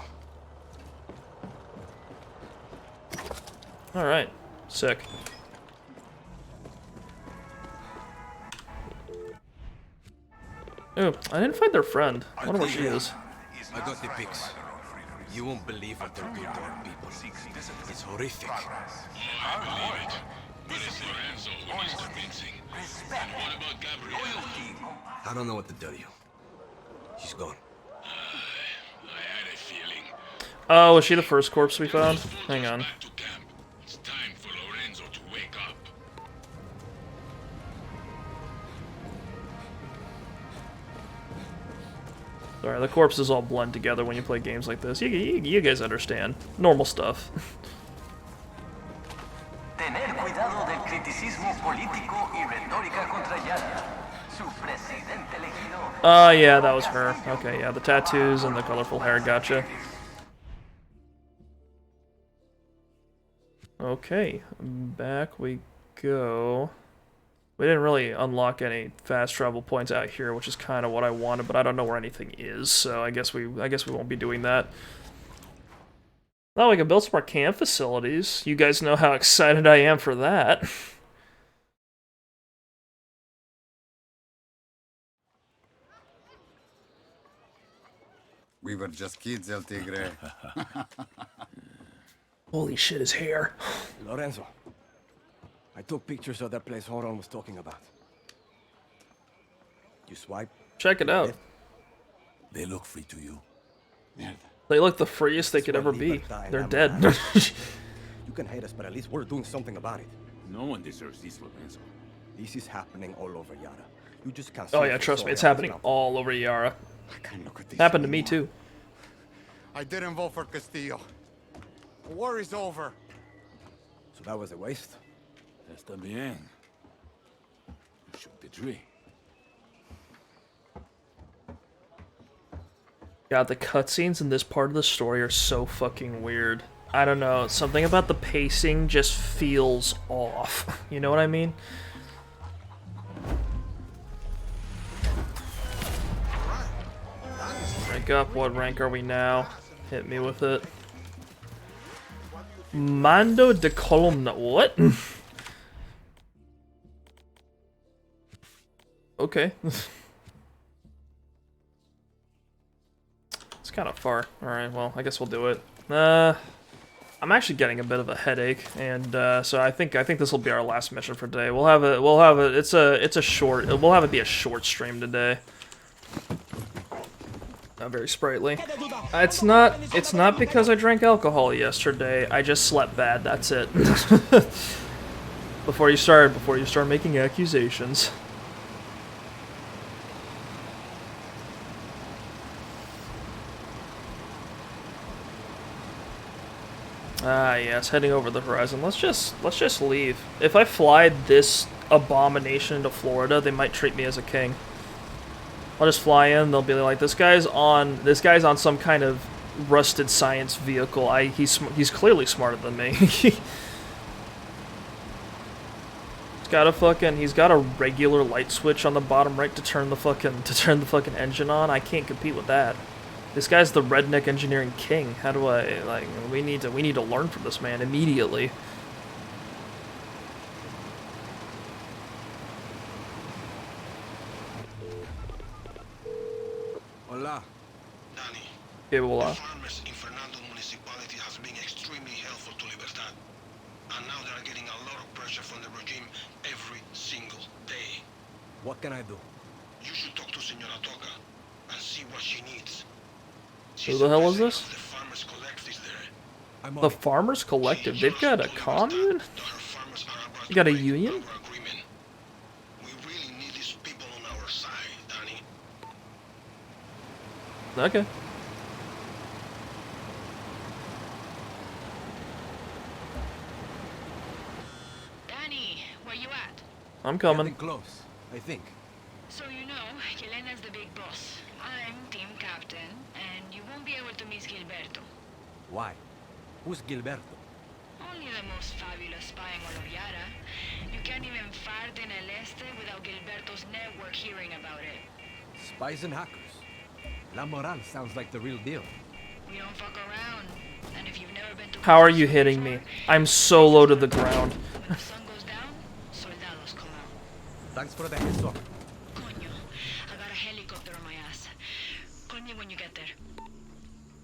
Alright. Sick. Ooh, I didn't find their friend. I wonder where she is. I got the pics. You won't believe what they're doing to our people. It's horrific. I believe it. But it's Lorenzo who needs convincing. And what about Gabrielle? I don't know what to tell you. She's gone. I had a feeling. Oh, was she the first corpse we found? Hang on. It's time for Lorenzo to wake up. Sorry, the corpses all blend together when you play games like this. You guys understand. Normal stuff. Tener cuidado del criticismo político y retórica contra Yara. Su presidente elegido. Oh, yeah, that was her. Okay, yeah, the tattoos and the colorful hair, gotcha. Okay, back we go. We didn't really unlock any fast travel points out here, which is kind of what I wanted, but I don't know where anything is, so I guess we won't be doing that. Oh, we can build some more camp facilities. You guys know how excited I am for that. We were just kids, El Tigre. Holy shit, his hair. Lorenzo, I took pictures of that place Horon was talking about. You swipe? Check it out. They look free to you. They look the freest they could ever be. They're dead. You can hate us, but at least we're doing something about it. No one deserves this, Lorenzo. This is happening all over Yara. You just can't see Oh it yeah, for trust so me, it's long. happening all over Yara. I can't look at this Happened to me anymore. too. I didn't vote for Castillo. The war is over. So that was a waste? Está bien. You shook the tree. God, the cutscenes in this part of the story are so fucking weird. I don't know, something about the pacing just feels off. You know what I mean? Rank up, what rank are we now? Hit me with it. Mando de Columna, what? Okay. It's kind of far. Alright, well, I guess we'll do it. I'm actually getting a bit of a headache, and so I think this will be our last mission for today. We'll have it. It's a short. We'll have it be a short stream today. Not very sprightly. It's not because I drank alcohol yesterday. I just slept bad. That's it. Before you start making accusations. Ah, yes, heading over the horizon. Let's just leave. If I fly this abomination into Florida, they might treat me as a king. I'll just fly in. They'll be like, this guy's on some kind of rusted science vehicle. He's clearly smarter than me. He's got a regular light switch on the bottom right to turn the fucking engine on. I can't compete with that. This guy's the redneck engineering king. How do I, like, we need to learn from this man immediately. Hola. Dani. Okay, well, The farmers in Fernando municipality has been extremely helpful to Libertad. And now they are getting a lot of pressure from the regime every single day. What can I do? You should talk to Senora Toca and see what she needs. Who the hell is this? The Farmers Collective. They've got a commune? You got a union? Okay. Dani, where you at? I'm coming. Getting close, I think. So you know, Yelena's the big boss. I'm team captain, and you won't be able to miss Gilberto. Why? Who's Gilberto? Only the most fabulous spy in all of Yara. You can't even fart in El Este without Gilberto's network hearing about it. Spies and hackers. La Moral sounds like the real deal. We don't fuck around. And if you've never been to How are you hitting me? I'm so low to the ground. when the sun goes down, soldados come out. Thanks for the heads up. Coño, I got a helicopter on my ass. Call me when you get there.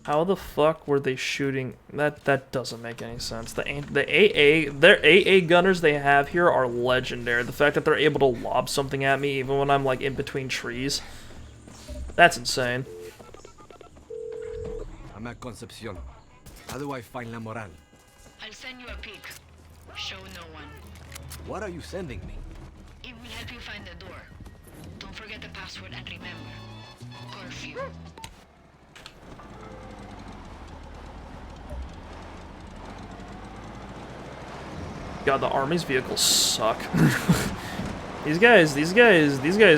How the fuck were they shooting? That doesn't make any sense. The AA, their AA gunners they have here are legendary. The fact that they're able to lob something at me even when I'm like in between trees, that's insane. I'm at Concepcion. How do I find La Moral? I'll send you a pic. Show no one. What are you sending me? It will help you find the door. Don't forget the password and remember, curfew. God, the army's vehicles suck. These guys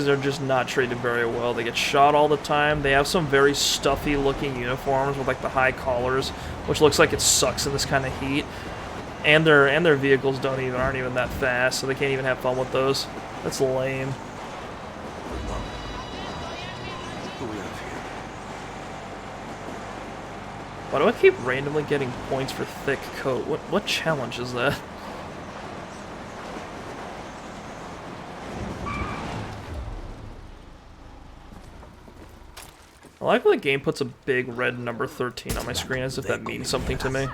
are just not treated very well. They get shot all the time. They have some very stuffy looking uniforms with like the high collars, which looks like it sucks in this kind of heat. And their vehicles aren't even that fast, so they can't even have fun with those. That's lame. Why do I keep randomly getting points for thick coat? What challenge is that? I like when the game puts a big red number 13 on my screen as if that means something to me.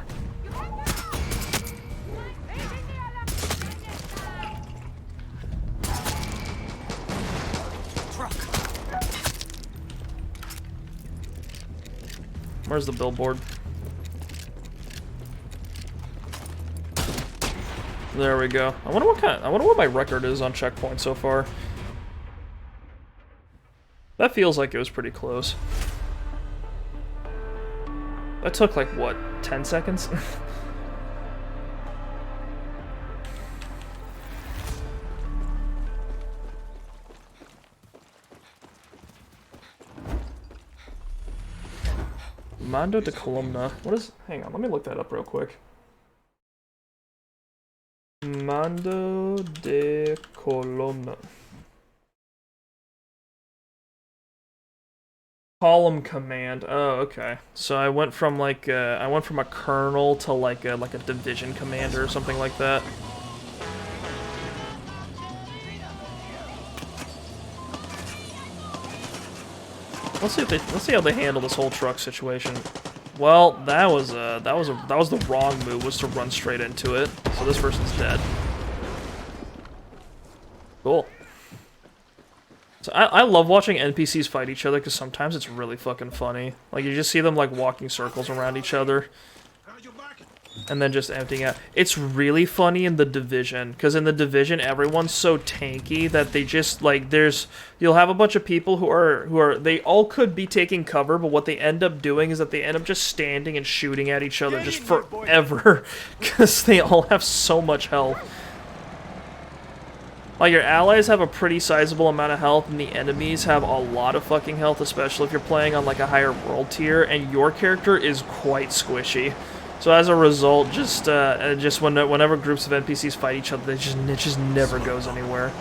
Where's the billboard? There we go. I wonder what my record is on checkpoint so far. That feels like it was pretty close. That took like what, 10 seconds? Mando de Columna. What is... Hang on, let me look that up real quick. Mando de Columna. Column command. Oh, okay. So I went from like a colonel to like a division commander or something like that. Let's see how they handle this whole truck situation. Well, that was the wrong move, was to run straight into it. So this person's dead. Cool. So I love watching NPCs fight each other because sometimes it's really fucking funny. Like you just see them like walking circles around each other. And then just emptying out. It's really funny in The Division, because in The Division everyone's so tanky that they just like you'll have a bunch of people who are they all could be taking cover, but what they end up doing is that they end up just standing and shooting at each other just forever because they all have so much health. Like your allies have a pretty sizable amount of health and the enemies have a lot of fucking health, especially if you're playing on like a higher world tier, and your character is quite squishy. So as a result, just whenever groups of NPCs fight each other, it just never goes anywhere.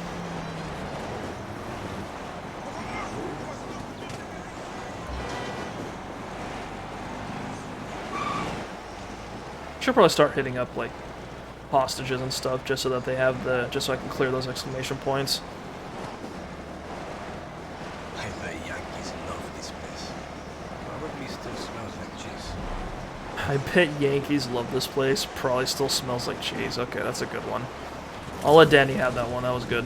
Should probably start hitting up like hostages and stuff just so that they have just so I can clear those exclamation points. I bet Yankees love this place. Probably still smells like cheese. I bet Yankees love this place. Probably still smells like cheese. Okay, that's a good one. I'll let Dani have that one. That was good.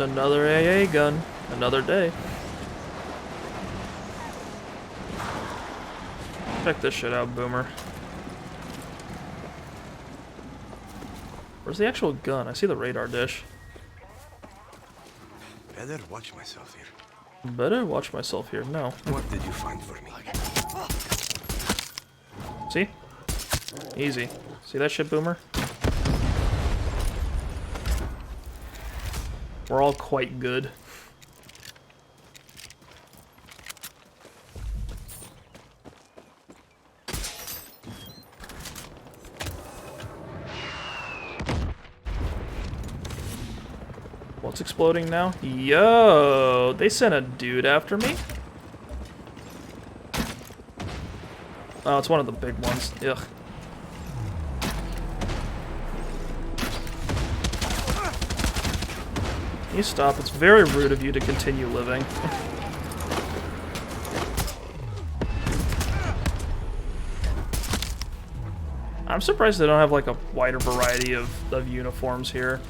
Another AA gun. Another day. Check this shit out, Boomer. Where's the actual gun? I see the radar dish. Better watch myself here. Better watch myself here. No. What did you find for me? See? Easy. See that shit, Boomer? We're all quite good. What's exploding now? Yo! They sent a dude after me? Oh, it's one of the big ones. Ugh. Can you stop? It's very rude of you to continue living. I'm surprised they don't have like a wider variety of uniforms here.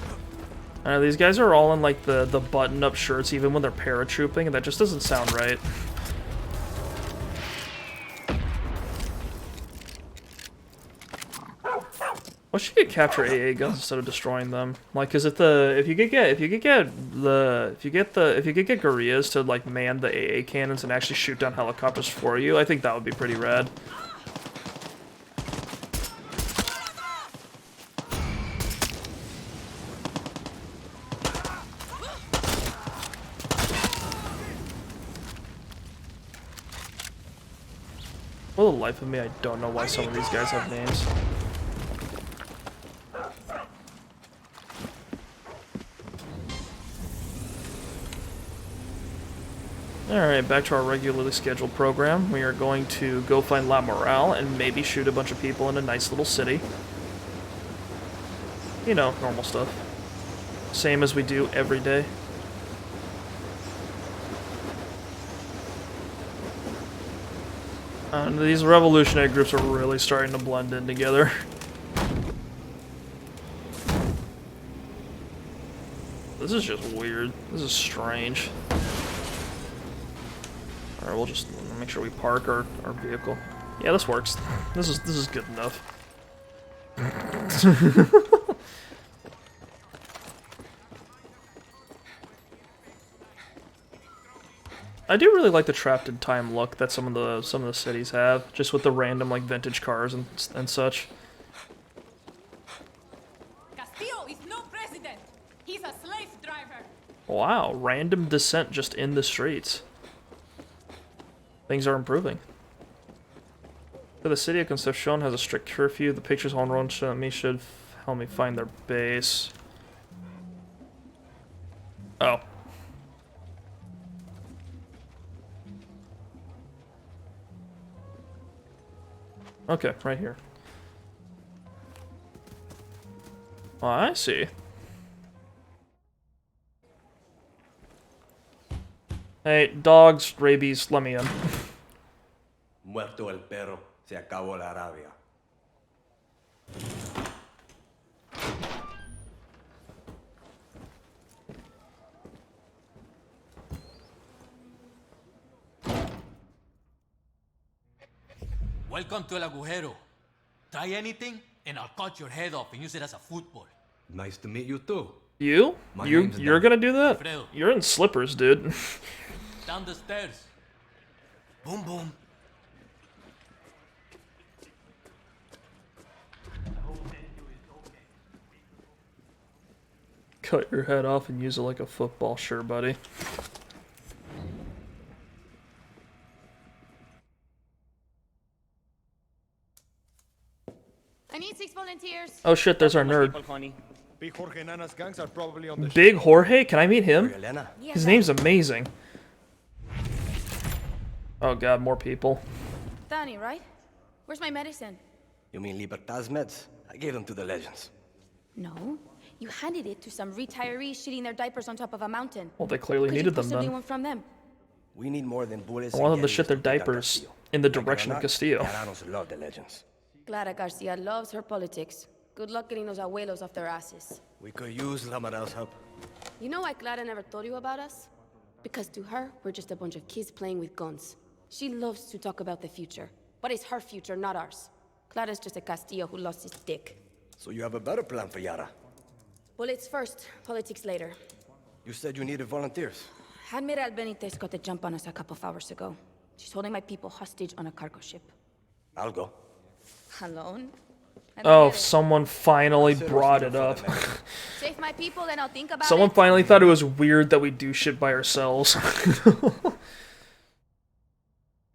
These guys are all in like the button-up shirts even when they're paratrooping, and that just doesn't sound right. Why should you capture AA guns instead of destroying them? Like, cause if you could get guerrillas to like man the AA cannons and actually shoot down helicopters for you, I think that would be pretty rad. For the life of me, I don't know why some of these guys have names. Alright, back to our regularly scheduled program. We are going to go find La Morale and maybe shoot a bunch of people in a nice little city. You know, normal stuff. Same as we do every day. And these revolutionary groups are really starting to blend in together. This is just weird. This is strange. Alright, we'll just make sure we park our vehicle. Yeah, this works. This is good enough. I do really like the trapped in time look that some of the cities have, just with the random like vintage cars and such. Castillo is no president. He's a slave driver. Wow, random dissent just in the streets. Things are improving. So the city of Concepcion has a strict curfew. The pictures on road show me should help me find their base. Oh. Okay, right here. Oh, I see. Hey, dogs, rabies, let me in. Muerto el perro, se acabó la rabia. Welcome to El Agujero. Try anything, and I'll cut your head off and use it as a football. Nice to meet you too. You? You're gonna do that? Alfredo. You're in slippers, dude. Down the stairs. Boom, boom. Cut your head off and use it like a football, sure, buddy. I need 6 volunteers. Oh shit, there's our nerd. Big Jorge Nana's gangs are probably on the Big Jorge? Can I meet him? Yeah, His name's amazing. Oh god, more people. Dani, right? Where's my medicine? You mean Libertad's meds? I gave them to the legends. No. You handed it to some retirees shitting their diapers on top of a mountain. Well, they clearly needed them then. One from them. We need more than bullets. I want them to shit their diapers in the direction of Castillo. Yarans love the legends. Clara Garcia loves her politics. Good luck getting those abuelos off their asses. We could use La Morale's help. You know why Clara never told you about us? Because to her, we're just a bunch of kids playing with guns. She loves to talk about the future, but it's her future, not ours. Clara's just a Castillo who lost his dick. So you have a better plan for Yara? Bullets first, politics later. You said you needed volunteers. Admiral Benitez got the jump on us a couple of hours ago. She's holding my people hostage on a cargo ship. I'll go. Alone? Oh, someone finally brought it up. Save my people, then I'll think about Someone it. finally thought it was weird that we do shit by ourselves.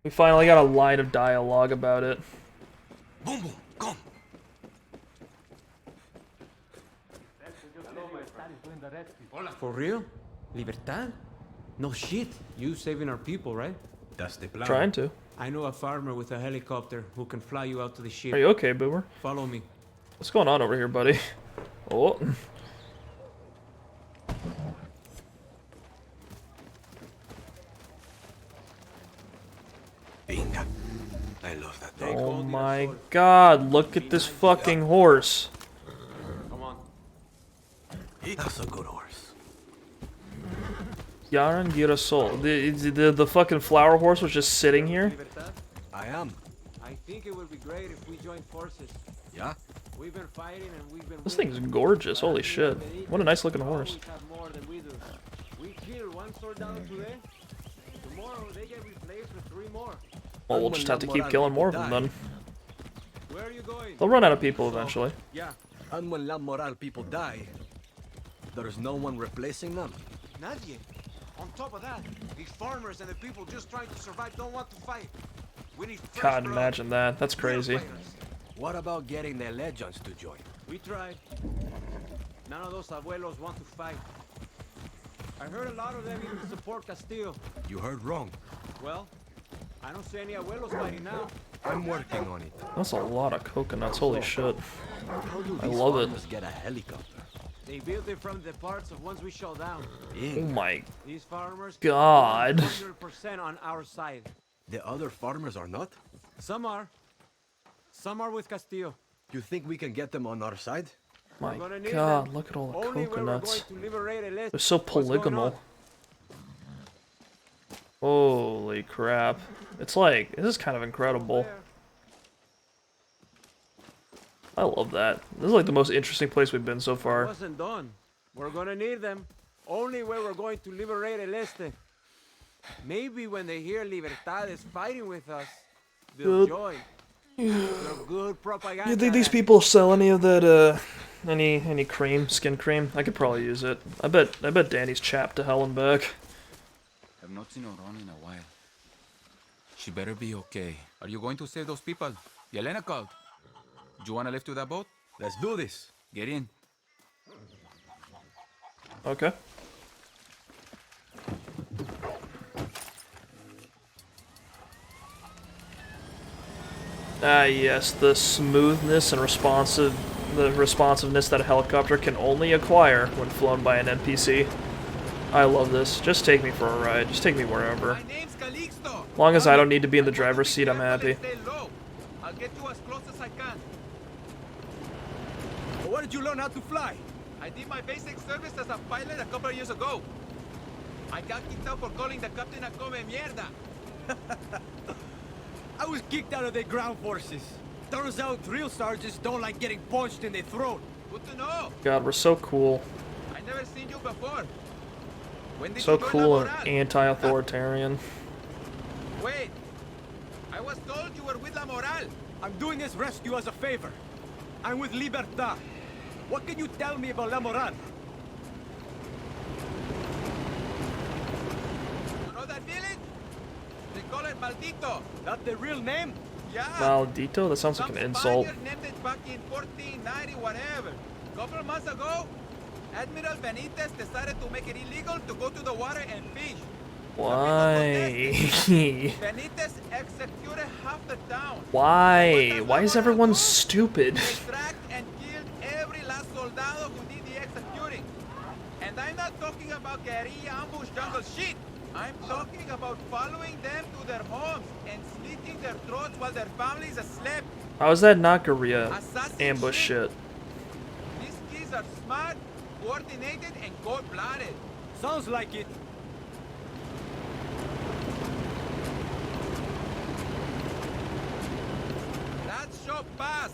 We finally got a line of dialogue about it. Boom, boom, come. For real? Libertad? No shit. You saving our people, right? That's the plan. Trying to. I know a farmer with a helicopter who can fly you out to the ship. Are you okay, Boomer? Follow me. What's going on over here, buddy? Oh. Binga. I love that dog. Oh my god, look at this fucking horse. Come on. That's a good horse. Yaran Girasol. The fucking flower horse was just sitting here. I am. I think it would be great if we joined forces. Yeah? We've been fighting and we've been This thing's gorgeous, holy shit. What a nice looking horse. more than we do. We kill one soldado today. Tomorrow they get replaced with 3 more. Well, we'll just have to keep killing more of them then. Where are you going? They'll run out of people eventually. Yeah. And when La Moral people die, there's no one replacing them. Nadie. On top of that, these farmers and the people just trying to survive don't want to fight. We need fresh God, blood. imagine that. That's crazy. What about getting the legends to join? We tried. None of those abuelos want to fight. I heard a lot of them even support Castillo. You heard wrong. Well, I don't see any abuelos fighting now. I'm working on it. That's a lot of coconuts, holy shit. How do I these love it. farmers get a helicopter? They built it from the parts of ones we shot down. Oh my These farmers god. 100% on our side. The other farmers are not? Some are. Some are with Castillo. You think we can get them on our side? My god, look at all the Only when we're coconuts. going to liberate El Este. They're so polygonal. Holy crap. It's like, this is kind of incredible. I love that. This is like the most interesting place we've been so It far. wasn't done. We're gonna need them. Only when we're going to liberate El Este. Maybe when they hear Libertad is fighting with us, they'll join. They're good propaganda. You think these people sell any of that, any cream, skin cream? I could probably use it. I bet Dani's chapped to hell and back. I've not seen Oron in a while. She better be okay. Are you going to save those people? Yelena called. Do you want to lift to that boat? Let's do this. Get in. Okay. Ah, yes, the smoothness and responsiveness that a helicopter can only acquire when flown by an NPC. I love this. Just take me for a ride. Just take me wherever. As long as I don't need to be in the driver's seat, I'm happy. I'll get you as close as I can. Where did you learn how to fly? I did my basic service as a pilot a couple of years ago. I got kicked out for calling the captain a come mierda. I was kicked out of the ground forces. Turns out drill sergeants don't like getting punched in the throat. Good to know. God, we're so cool. I never seen you before. When did So you join cool La and Moral? anti-authoritarian. Wait. I was told you were with La Moral. I'm doing this rescue as a favor. I'm with Libertad. What can you tell me about La Moral? You know that village? They call it Maldito. That the real name? Yeah. Maldito? That sounds like an insult. Spaniard named it back in 1490 whatever. Couple of months ago, Admiral Benitez decided to make it illegal to go to the water and fish. Why? Benitez executed half the town. Why? Why is everyone stupid? They tracked and killed every last soldado who did the executing. And I'm not talking about guerrilla ambush jungle shit. I'm talking about following them to their homes and slitting their throats while their families slept. How is that not guerrilla ambush shit? These kids are smart, coordinated, and cold-blooded. Sounds like it. That's show pass.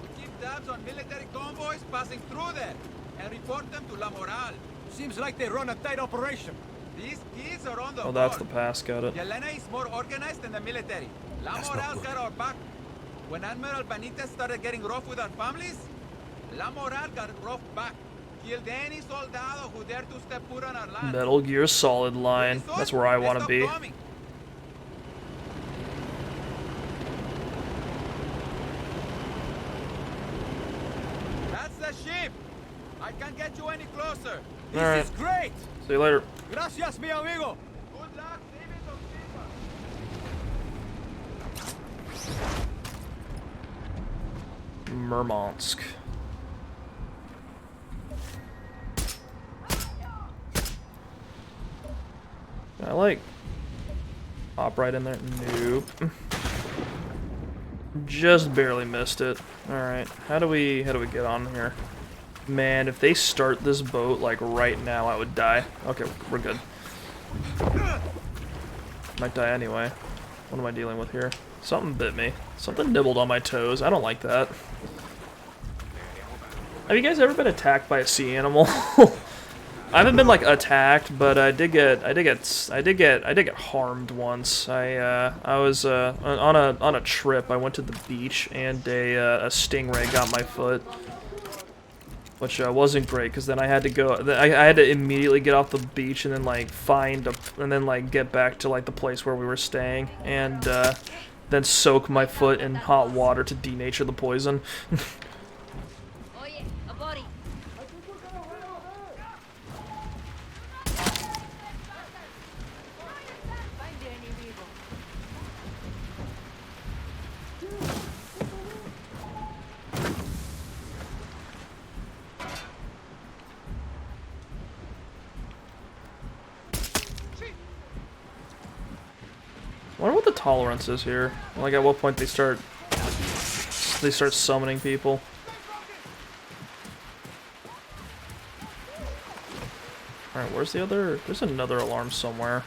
We keep tabs on military convoys passing through there and report them to La Moral. Seems like they run a tight operation. These kids are on the Oh, that's the board. pass. Got it. Yelena is more organized than the military. La That's not Moral good. got our back. When Admiral Benitez started getting rough with our families, La Moral got rough back. Killed any soldado who dared to step foot on our land. Metal Gear Solid line. That's where I want to be. That's the ship. I can't get you any closer. All right. This is great. See you later. Gracias, mi amigo. Good luck saving those people. Murmansk. Can I like hop right in there? Nope. Just barely missed it. Alright, how do we get on here? Man, if they start this boat like right now, I would die. Okay, we're good. Might die anyway. What am I dealing with here? Something bit me. Something nibbled on my toes. I don't like that. Have you guys ever been attacked by a sea animal? I haven't been like attacked, but I did get harmed once. I was on a trip. I went to the beach and a stingray got my foot, which wasn't great because then I had to go. I had to immediately get off the beach and then like get back to like the place where we were staying and then soak my foot in hot water to denature the poison. I wonder what the tolerance is here. Like, at what point they start summoning people. Alright, where's the other? There's another alarm somewhere.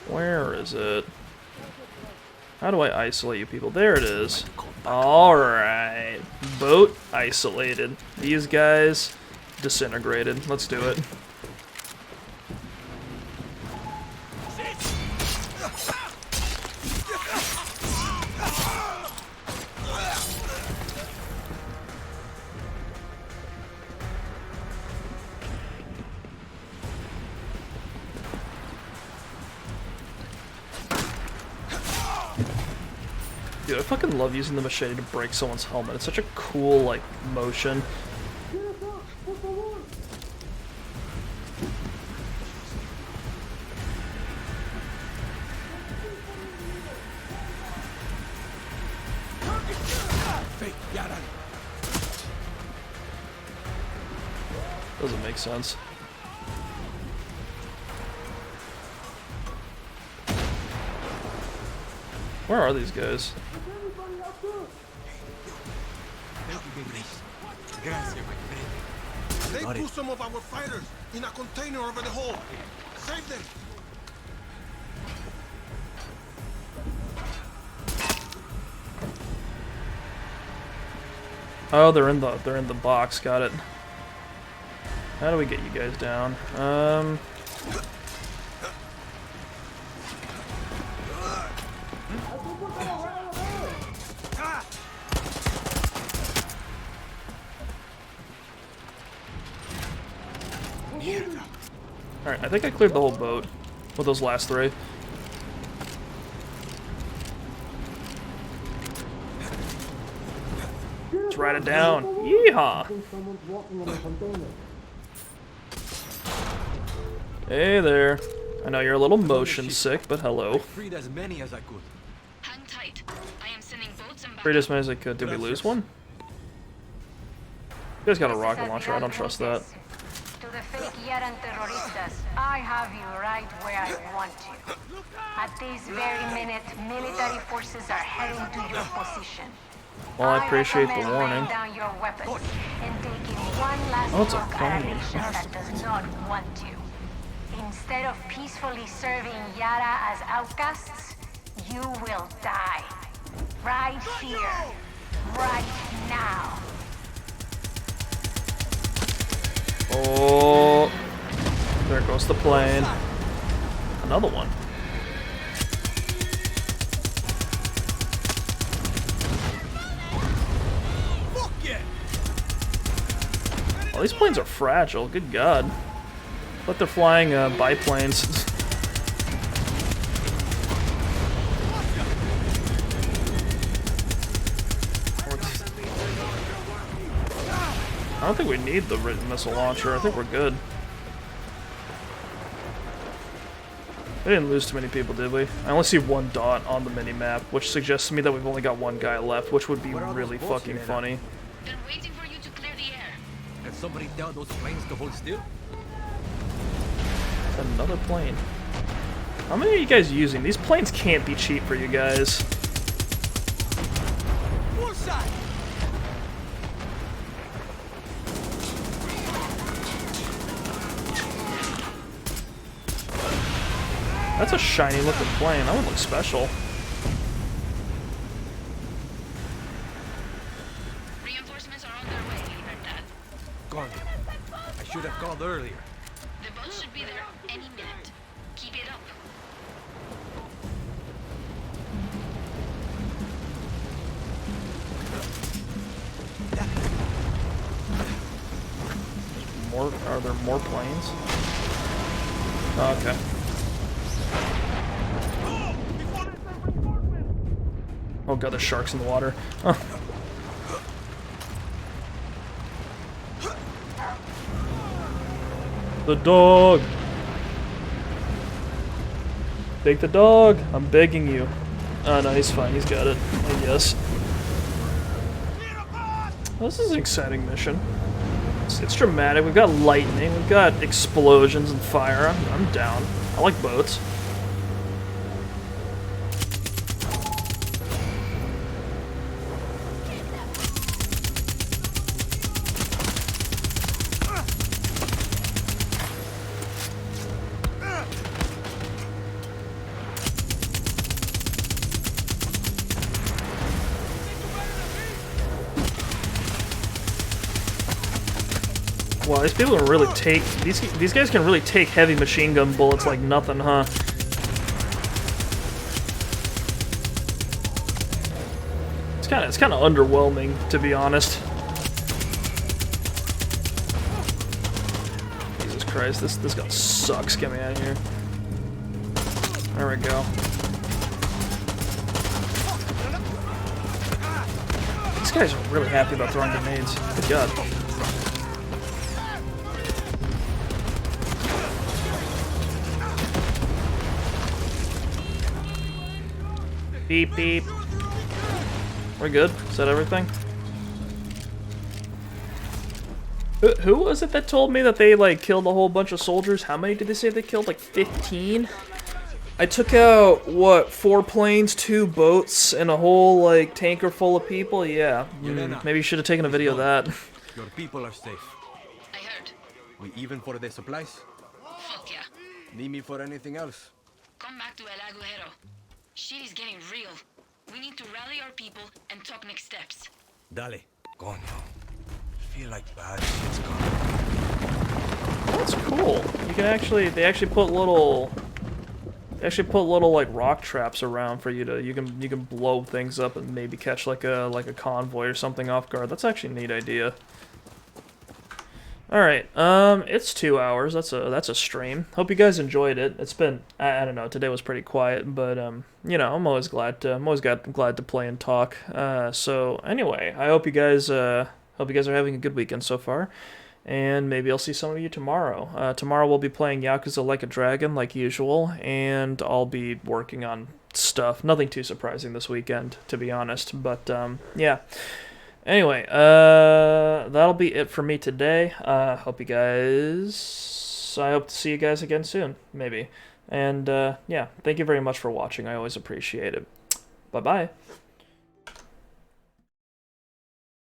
Where is it? How do I isolate you people? There it is. Alright. Boat isolated. These guys disintegrated. Let's do it. Dude, I fucking love using the machete to break someone's helmet. It's such a cool, like, motion. Doesn't make sense. Where are these guys? They threw some of our fighters in a container over the hole. Save them. Oh, they're in the box. Got it. How do we get you guys down? Alright, I think I cleared the whole boat with those last three. Let's write it down. Yeehaw! Hey there. I know you're a little motion sick, but hello. Freed as many as I could. Hang tight. I am sending boats and Freed as many as I could. Did we lose one? You guys got a rocket launcher. I don't trust that. To the fake Yaran terroristas, I have you right where I want you. At this very minute, military forces are heading to your position. Well, I appreciate the warning. Laying down your weapons and taking one last Oh, it's a look at a plane. nation that does not want you. Instead of peacefully serving Yara as outcasts, you will die. Right here. Right now. Oh. There goes the plane. Another one. Oh, these planes are fragile. Good God. But they're flying biplanes. I don't think we need the missile launcher. I think we're good. We didn't lose too many people, did we? I only see one dot on the mini-map, which suggests to me that we've only got one guy left, which would be really fucking funny. They're waiting for you to clear the air. Can somebody tell those planes to hold still? Another plane. How many are you guys using? These planes can't be cheap for you guys. That's a shiny looking plane. That one looks special. Reinforcements are on their way, Libertad. Gone. I should have called earlier. The boat should be there any minute. Keep it up. Are there more planes? Oh, okay. Oh god, there's sharks in the water. Oh. The dog! Take the dog! I'm begging you. Oh no, he's fine, he's got it, I guess. This is an exciting mission. It's dramatic, we've got lightning, we've got explosions and fire. I'm down. I like boats. Wow, these people can really take these guys can really take heavy machine gun bullets like nothing, huh? It's kind of underwhelming, to be honest. Jesus Christ, this gun sucks. Get me out of here. There we go. These guys are really happy about throwing grenades. Good God. Beep, beep. We're good. Is that everything? Who was it that told me that they, like, killed a whole bunch of soldiers? How many did they say they killed? Like, 15? I took out, what, 4 planes, 2 boats, and a whole, like, tanker full of people? Yeah. Maybe you should have taken a video of that. Your people are safe. I heard. We even for the supplies? Fuck yeah. Need me for anything else? Come back to El Agujero. Shit is getting real. We need to rally our people and talk next steps. Dale. Go on now. Feel like bad shit's coming. That's cool. You can actually, they actually put little like rock traps around for you to, you can blow things up and maybe catch like a convoy or something off guard. That's actually a neat idea. Alright, it's 2 hours. That's a stream. Hope you guys enjoyed it. It's been, I don't know, today was pretty quiet, but, you know, I'm always glad to play and talk. So, anyway, I hope you guys are having a good weekend so far, and maybe I'll see some of you tomorrow. Tomorrow we'll be playing Yakuza Like a Dragon, like usual, and I'll be working on stuff. Nothing too surprising this weekend, to be honest, but, yeah. Anyway, that'll be it for me today. Hope you guys... I hope to see you guys again soon, maybe. And, yeah, thank you very much for watching. I always appreciate it. Bye-bye.